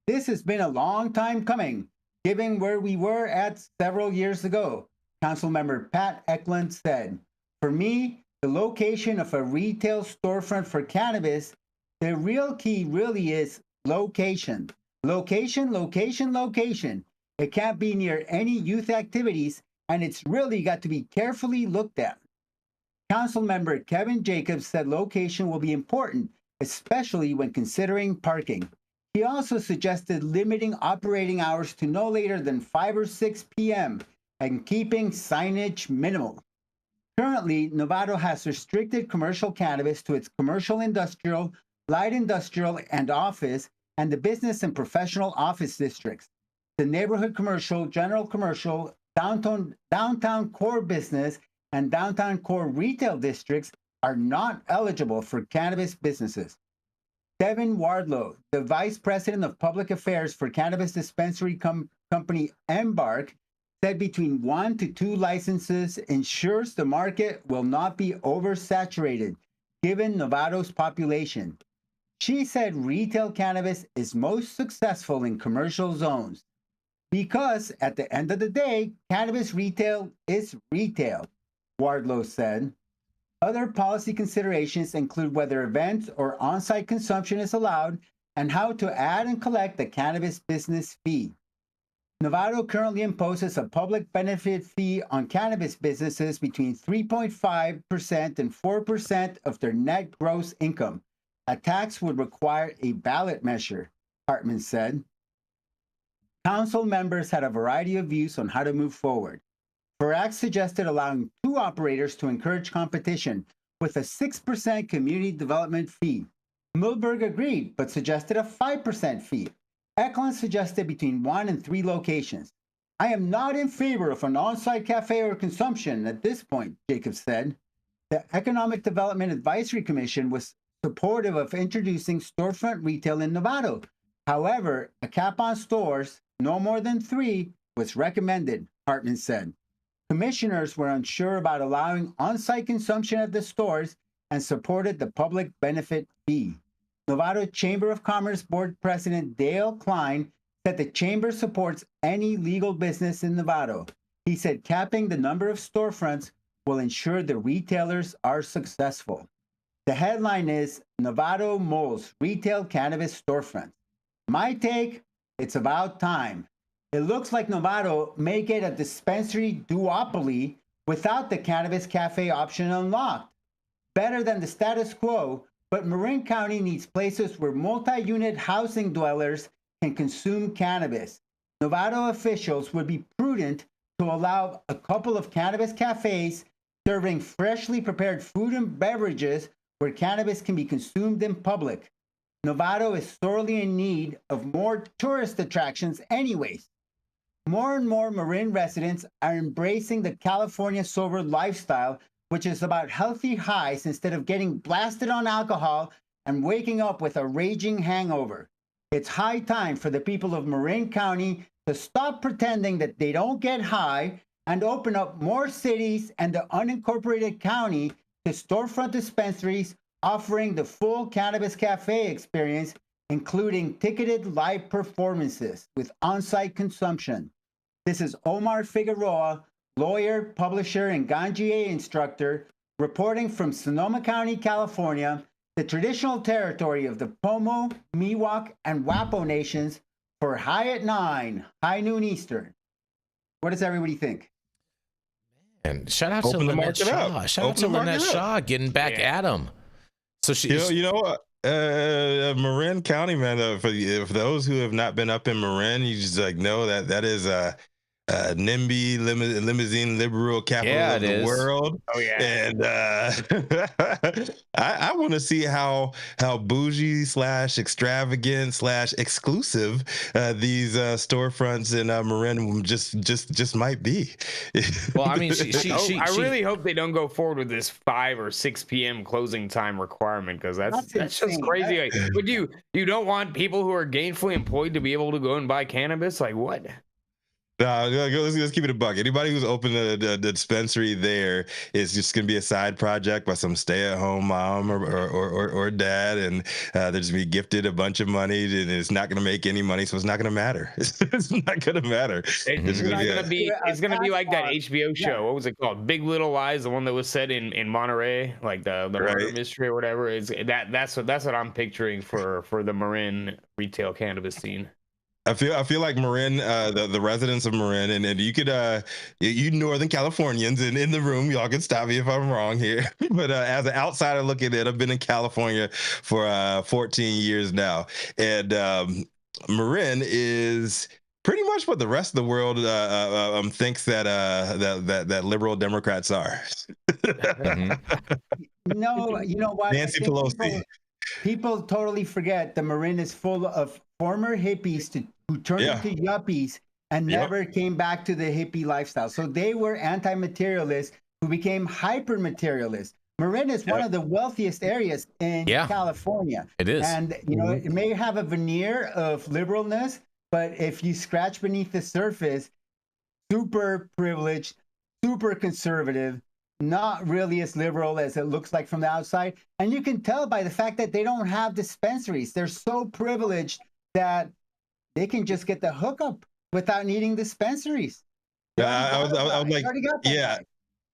This has been a long time coming, given where we were at several years ago, Councilmember Pat Eklund said. For me, the location of a retail storefront for cannabis, the real key really is location. Location, location, location. It can't be near any youth activities, and it's really got to be carefully looked at. Councilmember Kevin Jacobs said location will be important, especially when considering parking. He also suggested limiting operating hours to no later than 5 or 6 p.m. and keeping signage minimal. Currently, Novato has restricted commercial cannabis to its commercial industrial, light industrial, and office, and the business and professional office districts. The neighborhood commercial, general commercial, downtown core business, and downtown core retail districts are not eligible for cannabis businesses. Devin Wardlow, the Vice President of Public Affairs for cannabis dispensary company Embark, said between 1 to 2 licenses ensures the market will not be oversaturated, given Novato's population. She said retail cannabis is most successful in commercial zones because, at the end of the day, cannabis retail is retail, Wardlow said. Other policy considerations include whether events or on-site consumption is allowed and how to add and collect the cannabis business fee. Novato currently imposes a public benefit fee on cannabis businesses between 3.5% and 4% of their net gross income. A tax would require a ballot measure, Hartman said. Council members had a variety of views on how to move forward. Farrack suggested allowing 2 operators to encourage competition with a 6% community development fee. Milberg agreed, but suggested a 5% fee. Eklund suggested between 1 and 3 locations. I am not in favor of an on-site cafe or consumption at this point, Jacobs said. The Economic Development Advisory Commission was supportive of introducing storefront retail in Novato. However, a cap on stores, no more than 3, was recommended, Hartman said. Commissioners were unsure about allowing on-site consumption at the stores and supported the public benefit fee. Novato Chamber of Commerce Board President Dale Klein said the chamber supports any legal business in Novato. He said capping the number of storefronts will ensure the retailers are successful. The headline is Novato mulls retail cannabis storefronts. My take, it's about time. It looks like Novato may get a dispensary duopoly without the cannabis cafe option unlocked. Better than the status quo, but Marin County needs places where multi-unit housing dwellers can consume cannabis. Novato officials would be prudent to allow a couple of cannabis cafes serving freshly prepared food and beverages where cannabis can be consumed in public. Novato is sorely in need of more tourist attractions anyways. More and more Marin residents are embracing the California sober lifestyle, which is about healthy highs instead of getting blasted on alcohol and waking up with a raging hangover. It's high time for the people of Marin County to stop pretending that they don't get high and open up more cities and the unincorporated county to storefront dispensaries offering the full cannabis cafe experience, including ticketed live performances with on-site consumption. This is Omar Figueroa, lawyer, publisher, and Ganjier instructor, reporting from Sonoma County, California, the traditional territory of the Pomo, Miwok, and Wapo nations for High at 9, high noon Eastern. What does everybody think? And shout out to Lynette Shaw. Shout out to Lynette Shaw getting back at him. So she, you know what? Marin County, man. For those who have not been up in Marin, you just like know that is NIMBY limousine liberal capital of the world. Oh yeah. And I want to see how bougie / extravagant / exclusive these storefronts in Marin just might be. Well, I mean, I really hope they don't go forward with this 5 or 6 p.m. closing time requurement, because that's just crazy. Like, would you don't want people who are gainfully employed to be able to go and buy cannabis? Like what? Let's keep it a buck. Anybody who's opened the dispensary there is just going to be a side project by some stay-at-home mom or dad, and they're just going to be gifted a bunch of money, and it's not going to make any money, so it's not going to matter. It's not going to matter. It's going to be like that HBO show. Yeah. What was it called? Big Little Lies, the one that was set in Monterey, like the murder mystery or whatever. That's what I'm picturing for the Marin retail cannabis scene. I feel like Marin, the residents of Marin, and you could, you Northern Californians in the room, y'all can stop me if I'm wrong here. But as an outsider looking at it, I've been in California for 14 years now, and Marin is pretty much what the rest of the world thinks that liberal Democrats are. No, you know what? Nancy Pelosi. People totally forget the Marin is full of former hippies who turned into yuppies and never came back to the hippie lifestyle. So they were anti-materialists who became hyper-materialists. Marin is one of the wealthiest areas in California. It is. And, you know, it may have a veneer of liberalness, but if you scratch beneath the surface, super privileged, super conservative, not really as liberal as it looks like from the outside. And you can tell by the fact that they don't have dispensaries. They're so privileged that they can just get the hookup without needing dispensaries. I would like,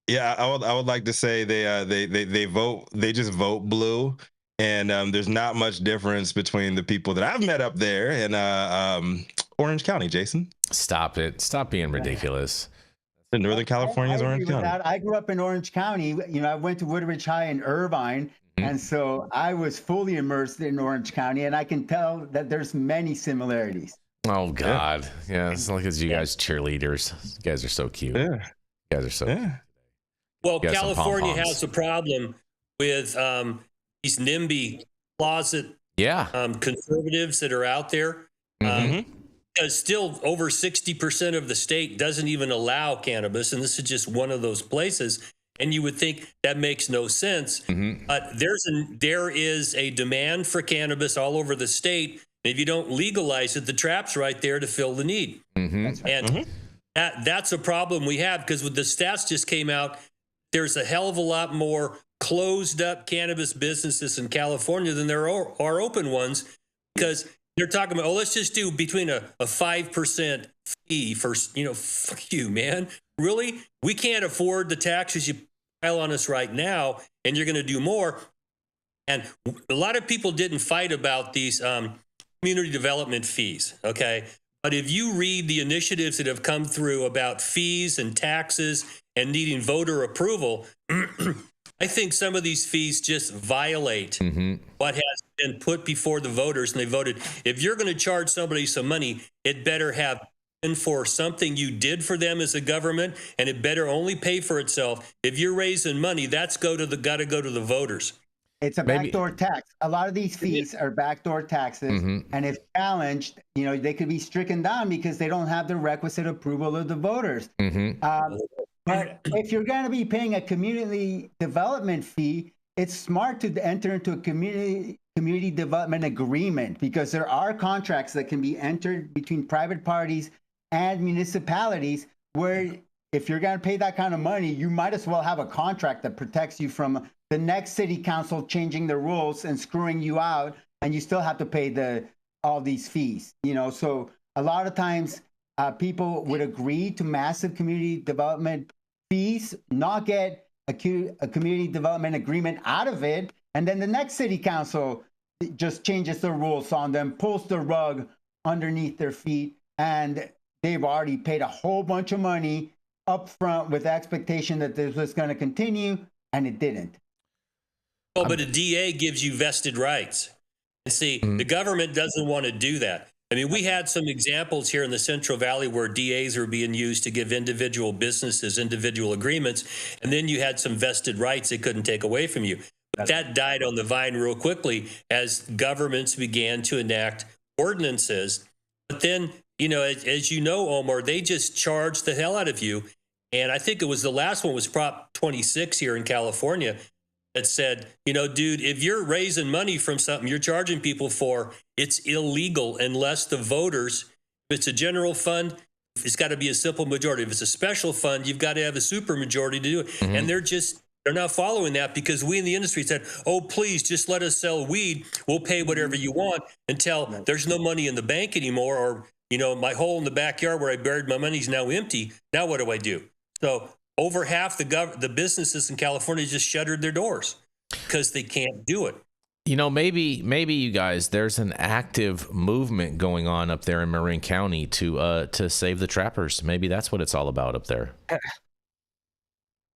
I would like to say they just vote blue, and there's not much difference between the people that I've met up there and Orange County. Jason, stop it! Stop being ridiculous. In Northern California is Orange County. I grew up in Orange County. You know, I went to Woodbridge High in Irvine, and so I was fully immersed in Orange County, and I can tell that there's many similarities. Oh God, yeah, it's like you guys cheerleaders. You guys are so cute. Yeah, you guys are so. Yeah. Well, California has a problem with these NIMBY closet conservatives that are out there. Because still over 60% of the state doesn't even allow cannabis, and this is just one of those places. And you would think that makes no sense. But there is a demand for cannabis all over the state. And if you don't legalize it, the trap's right there to fill the need. And That's a problem we have, because with the stats just came out, there's a hell of a lot more closed up cannabis businesses in California than there are open ones, because they're talking about, oh, let's just do between a 5% fee for, fuck you, man. Really? We can't afford the taxes you pile on us right now, and you're going to do more. And a lot of people didn't fight about these community development fees, okay? But if you read the initiatives that have come through about fees and taxes and needing voter approval, I think some of these fees just violate what has been put before the voters, and they voted. If you're going to charge somebody some money, it better have been for something you did for them as a government, and it better only pay for itself. If you're raising money, that's got to go to the voters. It's a backdoor tax. A lot of these fees are backdoor taxes, and if challenged, they could be stricken down because they don't have the requisite approval of the voters. But if you're going to be paying a community development fee, it's smart to enter into a community development agreement, because there are contracts that can be entered between private parties and municipalities where if you're going to pay that kind of money, you might as well have a contract that protects you from the next city council changing the rules and screwing you out, and you still have to pay all these fees. So a lot of times people would agree to massive community development fees, not get a community development agreement out of it, and then the next city council just changes the rules on them, pulls the rug underneath their feet, and they've already paid a whole bunch of money up front with the expectation that this was going to continue, and it didn't. Oh, but a DA gives you vested rights. And see, the government doesn't want to do that. I mean, we had some examples here in the Central Valley where DAs are being used to give individual businesses individual agreements, and then you had some vested rights they couldn't take away from you. But that died on the vine real quickly as governments began to enact ordinances. But then, as you know, Omar, they just charged the hell out of you. And I think it was the last one was Prop 26 here in California that said, dude, if you're raising money from something you're charging people for, it's illegal unless the voters, if it's a general fund, it's got to be a simple majority. If it's a special fund, you've got to have a super majority to do it. And they're not following that because we in the industry said, oh, please just let us sell weed. We'll pay whatever you want until there's no money in the bank anymore. Or, my hole in the backyard where I buried my money is now empty. Now what do? So over half the businesses in California just shuttered their doors because they can't do it. Maybe you guys, there's an active movement going on up there in Marin County to save the trappers. Maybe that's what it's all about up there.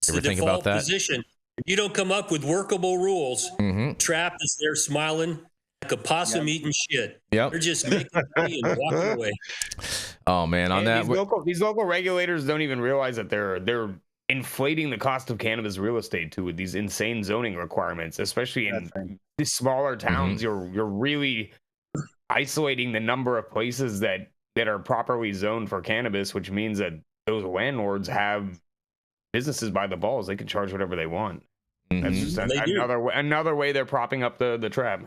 It's the default position. If you don't come up with workable rules, Trap is there smiling like a possum eating shit. They're just making money and walking away. Oh man, these local regulators don't even realize that they're inflating the cost of cannabis real estate too with these insane zoning requirements, especially in these smaller towns. You're really isolating the number of places that are properly zoned for cannabis, which means that those landlords have businesses by the balls. They can charge whatever they want. That's just another way they're propping up the trap.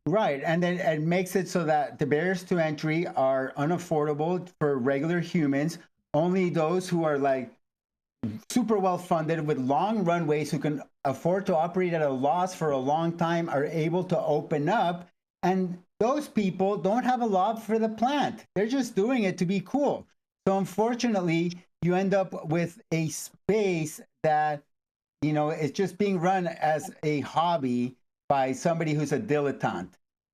Right, and then it makes it so that the barriers to entry are unaffordable for regular humans. Only those who are like super well funded with long runways who can afford to operate at a loss for a long time are able to open up, and those people don't have a love for the plant. They're just doing it to be cool. So unfortunately, you end up with a space that is just being run as a hobby by somebody who's a dilettante,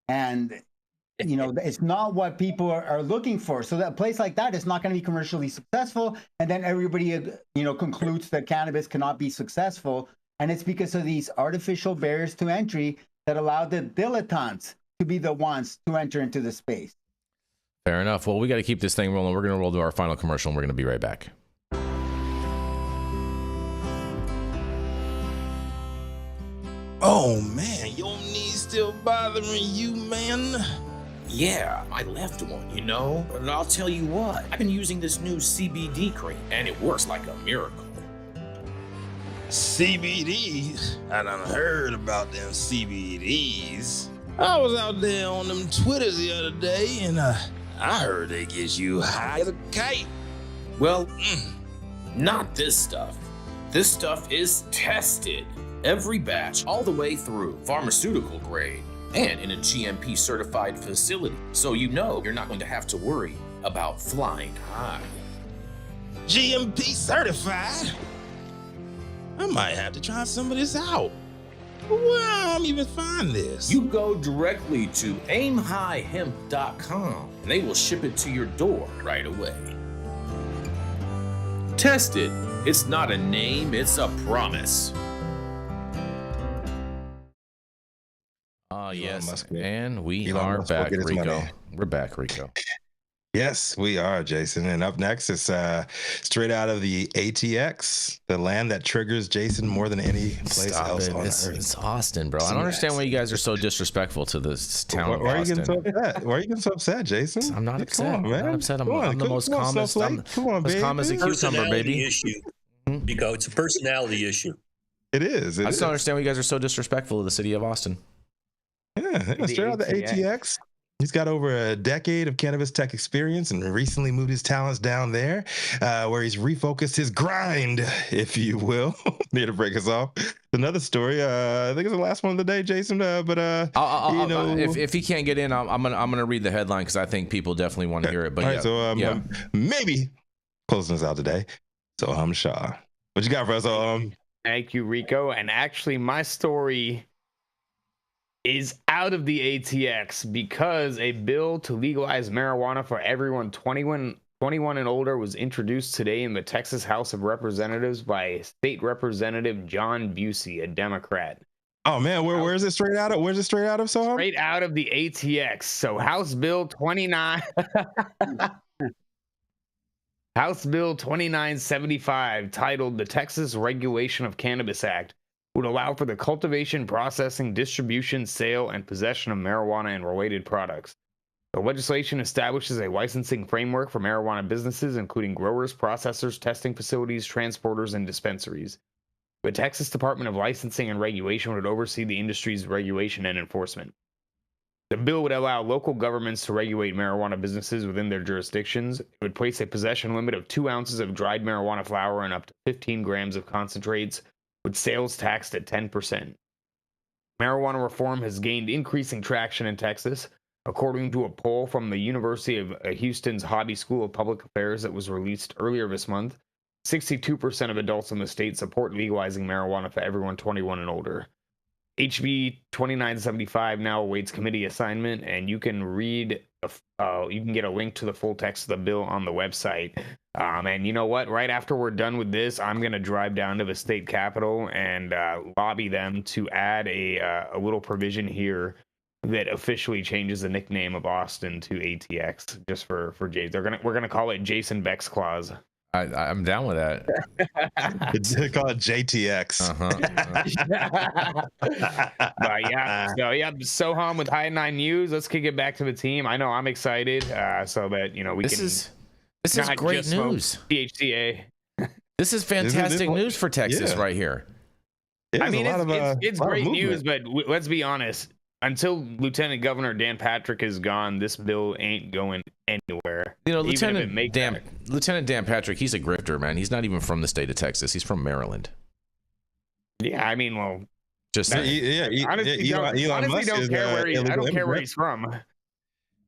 and it's not what people are looking for. So that a place like that is not going to be commercially successful, and then everybody concludes that cannabis cannot be successful, and it's because of these artificial barriers to entry that allow the dilettantes to be the ones to enter into the space. Fair enough. Well, we got to keep this thing rolling. We're going to roll to our final commercial, and we're going to be right back. Oh man, your knees still bothering you, man? Yeah, my left one, But I'll tell you what, I've been using this new CBD cream, and it works like a miracle. CBDs? I done heard about them CBDs. I was out there on them Twitters the other day, and I heard they get you high as a kite. Well, not this stuff. This stuff is tested. Every batch, all the way through, pharmaceutical grade, and in a GMP certified facility. So you know you're not going to have to worry about flying high. GMP certified? I might have to try some of this out. Where I'm even find this? You go directly to aimhighhemp.com and they will ship it to your door right away. Tested. It's not a name, it's a promise. Yes, and we are back, Rico. We're back, Rico. Yes, we are, Jason. And up next is straight out of the ATX, the land that triggers Jason more than any place else on Earth. It's Austin, bro. I don't understand why you guys are so disrespectful to this town of Why are you Austin. getting so upset? Why are you getting so upset, Jason? I'm not upset. Come on, man. I'm not upset. I'm the most calmest. I'm as calm as a cucumber, baby. Issue, Rico. It's a personality issue. It is. I just don't understand why you guys are so disrespectful of the city of Austin. Yeah, straight out the ATX. He's got over a decade of cannabis tech experience and recently moved his talents down there, where he's refocused his grind, if you will. Need to break us off. Another story. I think it's the last one of the day, Jason. If he can't get in, I'm gonna read the headline because I think people definitely want to hear it. But all right, so maybe closing us out today. Sohum Shah, what you got for us? Thank you, Rico. And actually, my story is out of the ATX because a bill to legalize marijuana for everyone 21 and older was introduced today in the Texas House of Representatives by State Representative John Busey, a Democrat. Oh man, where is it straight out of? Where's it straight out of, Sohum? Straight out of the ATX. So House Bill 2975, titled the Texas Regulation of Cannabis Act, would allow for the cultivation, processing, distribution, sale, and possession of marijuana and related products. The legislation establishes a licensing framework for marijuana businesses, including growers, processors, testing facilities, transporters, and dispensaries. The Texas Department of Licensing and Regulation would oversee the industry's regulation and enforcement. The bill would allow local governments to regulate marijuana businesses within their jurisdictions. It would place a possession limit of 2 ounces of dried marijuana flower and up to 15 grams of concentrates, with sales taxed at 10%. Marijuana reform has gained increasing traction in Texas. According to a poll from the University of Houston's Hobby School of Public Affairs that was released earlier this month, 62% of adults in the state support legalizing marijuana for everyone 21 and older. HB 2975 now awaits committee assignment, and you can read, you can get a link to the full text of the bill on the website. And you know what? Right after we're done with this, I'm going to drive down to the state capitol and lobby them to add a little provision here that officially changes the nickname of Austin to ATX, just for Jay. We're gonna call it Jason Beck's Clause. I'm down with that. They call it JTX. But yeah, Sohum with High 9 News. Let's kick it back to the team. I know I'm excited, so that we can. This is great news. THCA. This is fantastic news for Texas right here. I mean, it's great news, but let's be honest. Until Lieutenant Governor Dan Patrick is gone, this bill ain't going anywhere. Lieutenant Dan Patrick, he's a grifter, man. He's not even from the state of Texas. He's from Maryland. Yeah, I mean, well, just honestly, I don't care where he's from.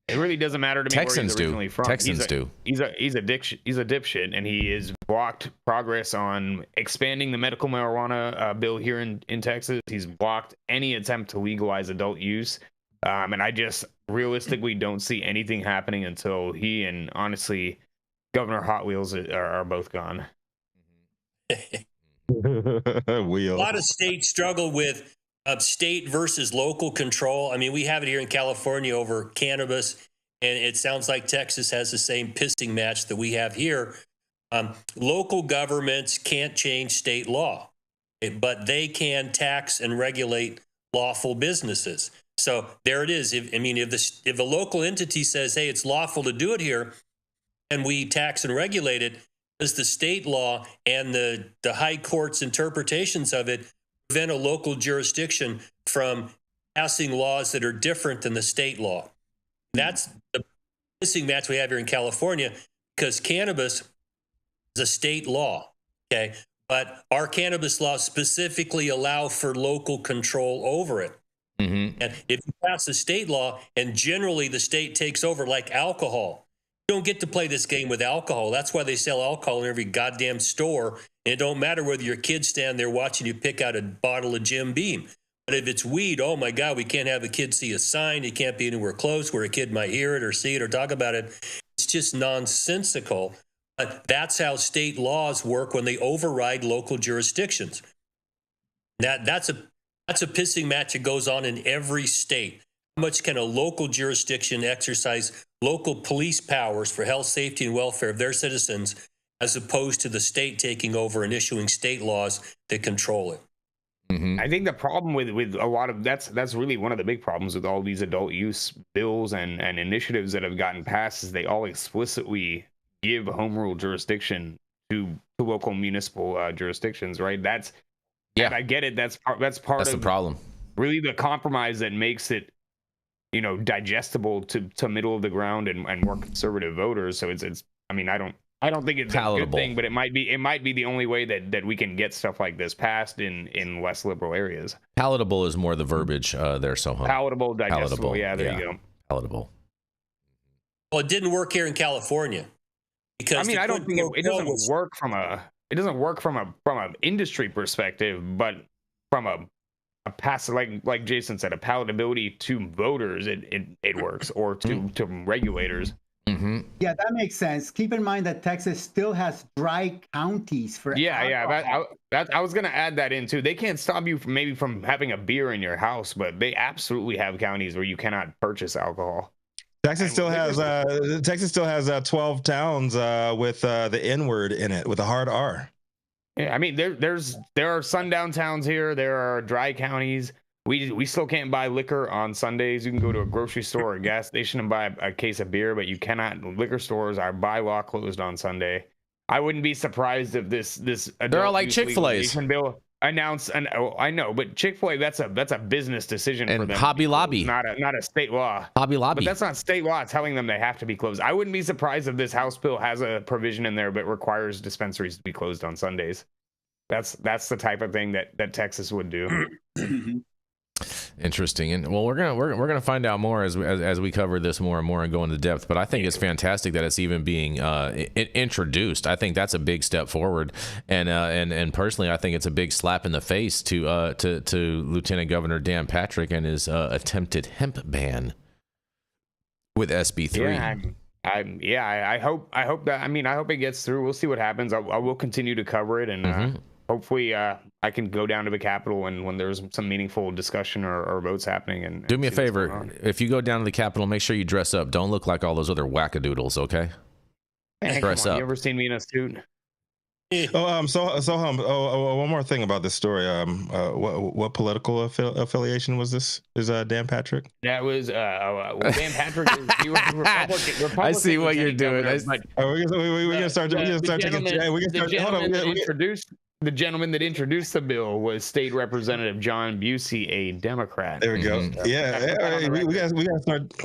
It really doesn't matter to me Texans where he's originally from. Texans do. He's a dipshit, and he has blocked progress on expanding the medical marijuana bill here in Texas. He's blocked any attempt to legalize adult use, and I just realistically don't see anything happening until he and honestly Governor Hot Wheels are both gone. A lot of states struggle with state versus local control. I mean, we have it here in California over cannabis, and it sounds like Texas has the same pissing match that we have here. Local governments can't change state law, but they can tax and regulate lawful businesses. So there it is. If the local entity says, hey, it's lawful to do it here, and we tax and regulate it, does the state law and the high court's interpretations of it prevent a local jurisdiction from passing laws that are different than the state law? That's the missing match we have here in California, because cannabis It's a state law. Okay. But our cannabis laws specifically allow for local control over it. And if you pass a state law and generally the state takes over, like alcohol, you don't get to play this game with alcohol. That's why they sell alcohol in every goddamn store. And it don't matter whether your kids stand there watching you pick out a bottle of Jim Beam. But if it's weed, oh my God, we can't have a kid see a sign. It can't be anywhere close where a kid might hear it or see it or talk about it. It's just nonsensical. But that's how state laws work when they override local jurisdictions. That's a pissing match that goes on in every state. How much can a local jurisdiction exercise local police powers for health, safety, and welfare of their citizens, as opposed to the state taking over and issuing state laws that control it? I think the problem with a lot of that's really one of the big problems with all these adult use bills and initiatives that have gotten passed is they all explicitly give home rule jurisdiction to local municipal jurisdictions, right? And I get it. That's part of the problem. Really, the compromise that makes it, digestible to middle of the ground and more conservative voters. So it's. I mean, I don't think it's palatable. A good thing, but it might be the only way that we can get stuff like this passed in less liberal areas. Palatable is more the verbiage there, Sohum. Palatable, digestible. Yeah, there you go. Palatable. Well, it didn't work here in California because I don't think it doesn't work from an industry perspective, but from a passive, like Jason said, a palatability to voters, it works, or to regulators. Yeah, that makes sense. Keep in mind that Texas still has dry counties for alcohol. I was gonna add that in too. They can't stop you from having a beer in your house, but they absolutely have counties where you cannot purchase alcohol. Texas still has 12 towns with the N word in it with a hard R. Yeah, I mean there are sundown towns here. There are dry counties. We still can't buy liquor on Sundays. You can go to a grocery store or a gas station and buy a case of beer, but you cannot. Liquor stores are by law closed on Sunday. I wouldn't be surprised if this they're all like Chick-fil-A's bill announced. And I know, but Chick-fil-A that's a business decision and for them. Hobby Lobby, not a state law. Hobby Lobby, but that's not state law telling them they have to be closed. I wouldn't be surprised if this House bill has a provision in there but requires dispensaries to be closed on Sundays. That's the type of thing that Texas would do. Interesting. And well, we're gonna find out more as we cover this more and more and go into depth. But I think it's fantastic that it's even being introduced. I think that's a big step forward. And personally, I think it's a big slap in the face to Lieutenant Governor Dan Patrick and his attempted hemp ban with SB 3. I hope that. I mean, I hope it gets through. We'll see what happens. I will continue to cover it and. Hopefully, I can go down to the Capitol and when there's some meaningful discussion or votes happening. And do me a favor, if you go down to the Capitol, make sure you dress up. Don't look like all those other wackadoodles, okay? Dress up. You ever seen me in a suit? One more thing about this story. What political affiliation was this? Is Dan Patrick? That was Dan Patrick. He was Republican. I see what you're doing. We're gonna start taking. The gentleman that introduced the bill was State Representative John Busey, a Democrat. There we go.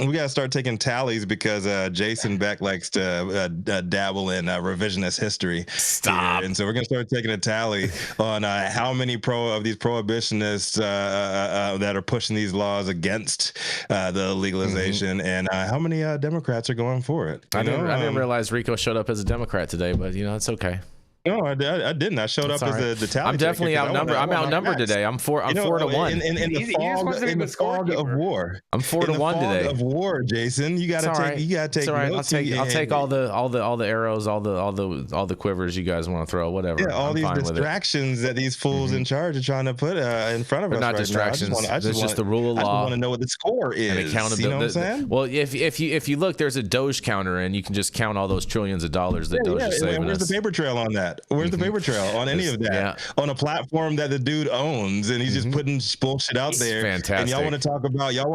We gotta start taking tallies because Jason Beck likes to dabble in revisionist history. Stop. Here. And so we're gonna start taking a tally on how many of these prohibitionists that are pushing these laws against the legalization, and how many Democrats are going for it. I didn't realize Rico showed up as a Democrat today, but it's okay. No, I didn't. I showed up as the tally. I'm definitely outnumbered. I'm outnumbered today. I'm 4-1. In the fog of war. I'm 4-1 today. Of war, Jason. You gotta take. It's all right. I'll take all the arrows, all the quivers you guys want to throw, whatever. Yeah, all these distractions that these fools in charge are trying to put in front of us. They're not distractions. It's just the rule of law. I just want to know what the score is. And accountability. You know what I'm saying? Well, if you look, there's a Doge counter, and you can just count all those trillions of dollars that Doge is saving us. Where's the paper trail on that? Where's the paper trail on any of that? On a platform that the dude owns, and he's just putting bullshit out there. Fantastic. And y'all want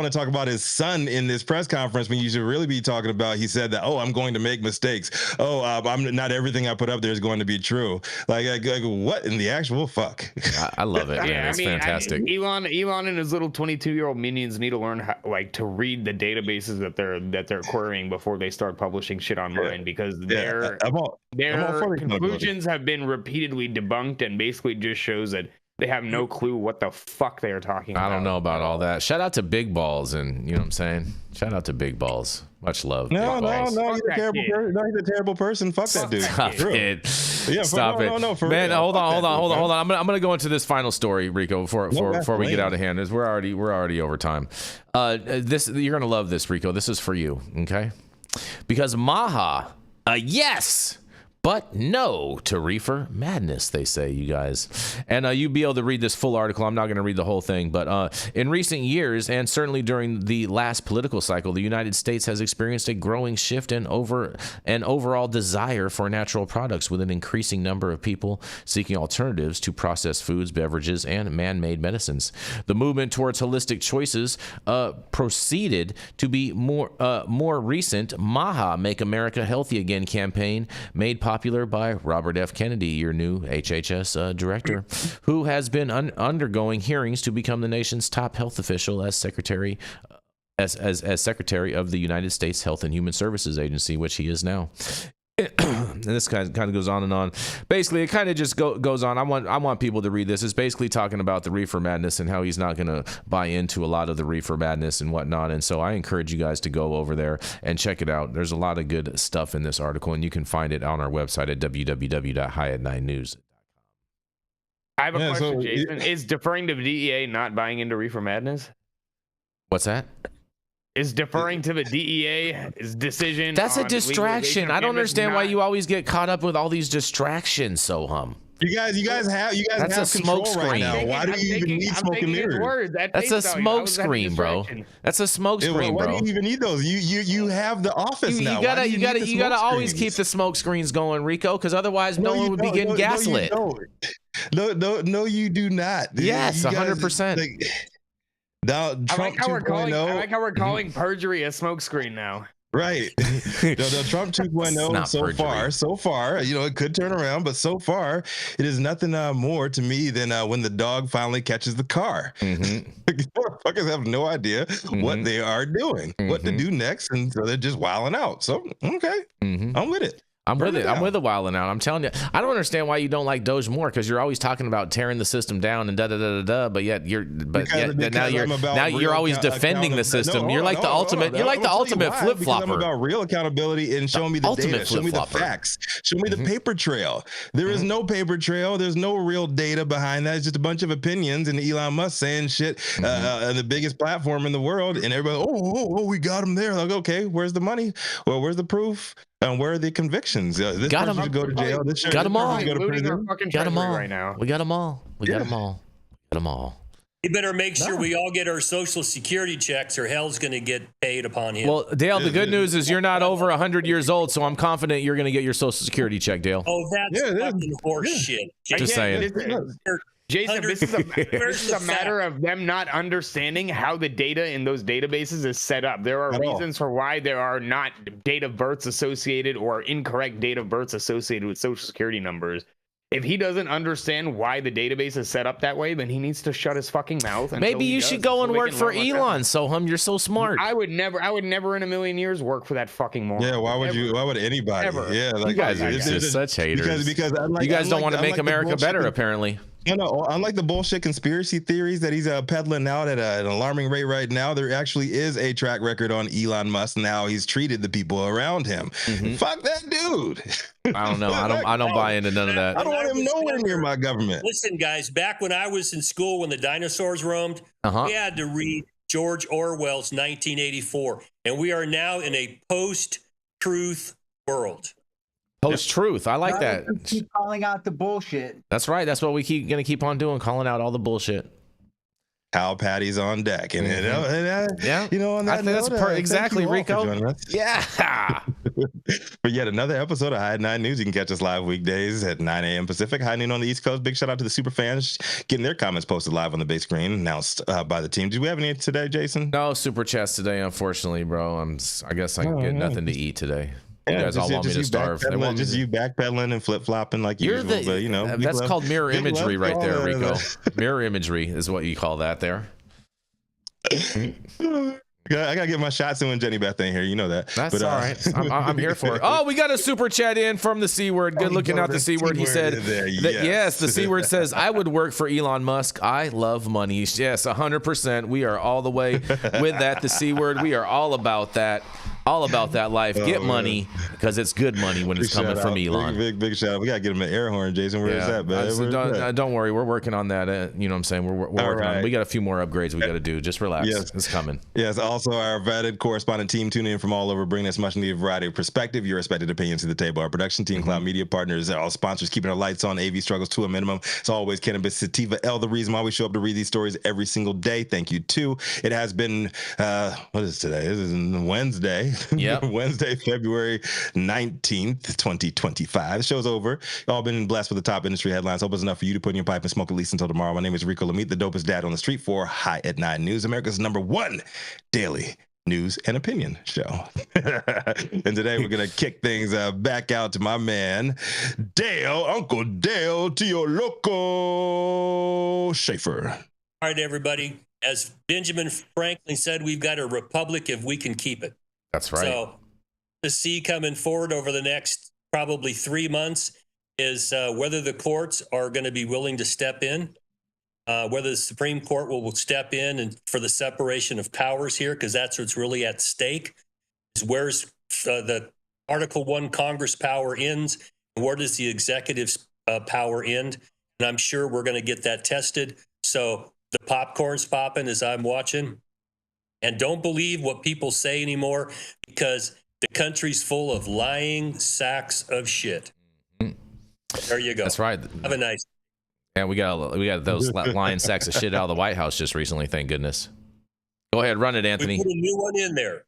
to talk about his son in this press conference when you should really be talking about, he said that, I'm going to make mistakes. I'm not everything I put up there is going to be true. Like what in the actual fuck? I love it. Yeah, it's fantastic. Elon and his little 22-year-old minions need to learn how, to read the databases that they're querying before they start publishing shit online because they're Their conclusions have been repeatedly debunked and basically just shows that they have no clue what the fuck they are talking about. I don't know about all that. Shout out to Big Balls, and you know what I'm saying? Shout out to Big Balls. Much love. No, he's a terrible person. Fuck that dude. Stop it. Yeah, Stop it. Man, hold on. I'm gonna go into this final story, Rico, before we get out of hand. We're already over time. You're gonna love this, Rico. This is for you, okay? Because Maha, yes, but no to reefer madness, they say, you guys. And you'll be able to read this full article. I'm not going to read the whole thing, but in recent years, and certainly during the last political cycle, the United States has experienced a growing shift in overall desire for natural products, with an increasing number of people seeking alternatives to processed foods, beverages, and man-made medicines. The movement towards holistic choices proceeded to be more recent Maha Make America Healthy Again campaign, made popular by Robert F. Kennedy, your new HHS director, who has been undergoing hearings to become the nation's top health official as secretary as secretary of the United States Health and Human Services Agency, which he is now. And this kind of goes on and on. Basically, it kind of just goes on. I want people to read this. It's basically talking about the reefer madness and how he's not going to buy into a lot of the reefer madness and whatnot. And so I encourage you guys to go over there and check it out. There's a lot of good stuff in this article, and you can find it on our website at www.highat9news.com. I have a question, Jason. Is deferring to the DEA not buying into reefer madness? What's that? Is deferring to the DEA's decision? That's a distraction. I don't understand why you always get caught up with all these distractions, Sohum. You guys have That's have a smoke screen. Right now. Why do you even need smoke and mirrors? That's a smoke screen, bro. That's a smoke screen, bro. Why do you even need those? You have the office now. You gotta always keep the smoke screens going, Rico, because otherwise no one would be getting gaslit. No, you do not. Yes, 100%. Trump 2.0. I like how we're calling perjury a smokescreen now. Right. Trump 2.0 so far, it could turn around, but so far it is nothing more to me than when the dog finally catches the car. Motherfuckers have no idea what they are doing, what to do next, and so they're just wilding out. So, okay, I'm with it. I'm with it. I'm with the wilding out. I'm telling you, I don't understand why you don't like Doge more, because you're always talking about tearing the system down and but yet now you're always defending the system. You're like the ultimate. You're like the ultimate flip flopper. I'm about real accountability and show me the data, show me the facts, show me the paper trail. There is no paper trail. There's no real data behind that. It's just a bunch of opinions and Elon Musk saying shit on the biggest platform in the world, and everybody, we got him there. Like, okay, where's the money? Well, where's the proof? And where are the convictions? This got person should go to jail. Got them all. Go to prison. Got them all right now. We got them all. We got them all. Got them all. You better make sure we all get our Social Security checks, or hell's going to get paid upon him. Well, Dale, the good news is you're not over 100 years old, so I'm confident you're going to get your Social Security check, Dale. Oh, that's fucking horse shit. Just saying. Jason, this is a matter of them not understanding how the data in those databases is set up. There are reasons for why there are not date of births associated or incorrect date of births associated with Social Security numbers. If he doesn't understand why the database is set up that way, then he needs to shut his fucking mouth. Maybe you should go and work for Elon, Sohum. You're so smart. I would never in a million years work for that fucking moron. Yeah, why would anybody? Ever. Yeah, you guys are just such haters. Because you guys don't want to make America better, apparently. No, unlike the bullshit conspiracy theories that he's peddling out at an alarming rate right now, there actually is a track record on Elon Musk and how he's treated the people around him. Fuck that dude. I don't know. I don't buy into none of that. I don't want him nowhere near my government. Listen, guys, back when I was in school, when the dinosaurs roamed, we had to read George Orwell's 1984, and we are now in a post-truth world. Post-truth. I like that. Keep calling out the bullshit. That's right. That's what we gonna keep on doing, calling out all the bullshit. Cow patties on deck, and on that note, that's exactly, Rico. Yeah. For yet another episode of High at 9 News, you can catch us live weekdays at 9 a.m. Pacific, high noon on the East Coast. Big shout out to the super fans getting their comments posted live on the big screen, announced by the team. Do we have any today, Jason? No super chats today, unfortunately, bro. I guess I can get nothing to eat today. You guys all want me to starve. They want you backpedaling and flip flopping like usual. But that's called mirror imagery right there, Rico. Mirror imagery is what you call that there. I gotta get my shots in when Jenny Beth ain't here. You know that. That's all right. I'm here for it. Oh, we got a super chat in from the C word. Good looking out the C word. He said, yes, the C word says, I would work for Elon Musk. I love money. Yes, 100%. We are all the way with that. The C word. We are all about that. All about that life. Get money because it's good money when it's coming from Elon. Big shout out. We gotta get him an air horn, Jason. Where is that, man? Don't worry. We're working on that. You know what I'm saying? We're working on it. We got a few more upgrades we got to do. Just relax. Yes. It's coming. Yes. Also, our vetted correspondent team tuning in from all over, bringing us much needed variety of perspective, your respected opinions to the table. Our production team, Cloud Media Partners, all sponsors, keeping our lights on, AV struggles to a minimum. It's always Cannabis Sativa L, the reason why we show up to read these stories every single day. Thank you, too. It has been, what is today? This is Wednesday. Yeah. Wednesday, February 19th, 2025. The show's over. You've all been blessed with the top industry headlines. Hope it's enough for you to put in your pipe and smoke at least until tomorrow. My name is Rico Lamitte, the dopest dad on the street for High at 9 News, America's #1 daily news and opinion show. And today we're going to kick things back out to my man, Dale, Uncle Dale, to your local Schafer. All right, everybody. As Benjamin Franklin said, we've got a republic if we can keep it. That's right. So to see coming forward over the next probably 3 months is whether the courts are going to be willing to step in, whether the Supreme Court will step in and for the separation of powers here, because that's what's really at stake. Is where's the Article 1 Congress power ends, and where does the executive power end? And I'm sure we're going to get that tested. So the popcorn's popping as I'm watching. And don't believe what people say anymore, because the country's full of lying sacks of shit. There you go. That's right. Have a nice. And we got those lying sacks of shit out of the White House just recently. Thank goodness. Go ahead, run it, Anthony. We put a new one in there.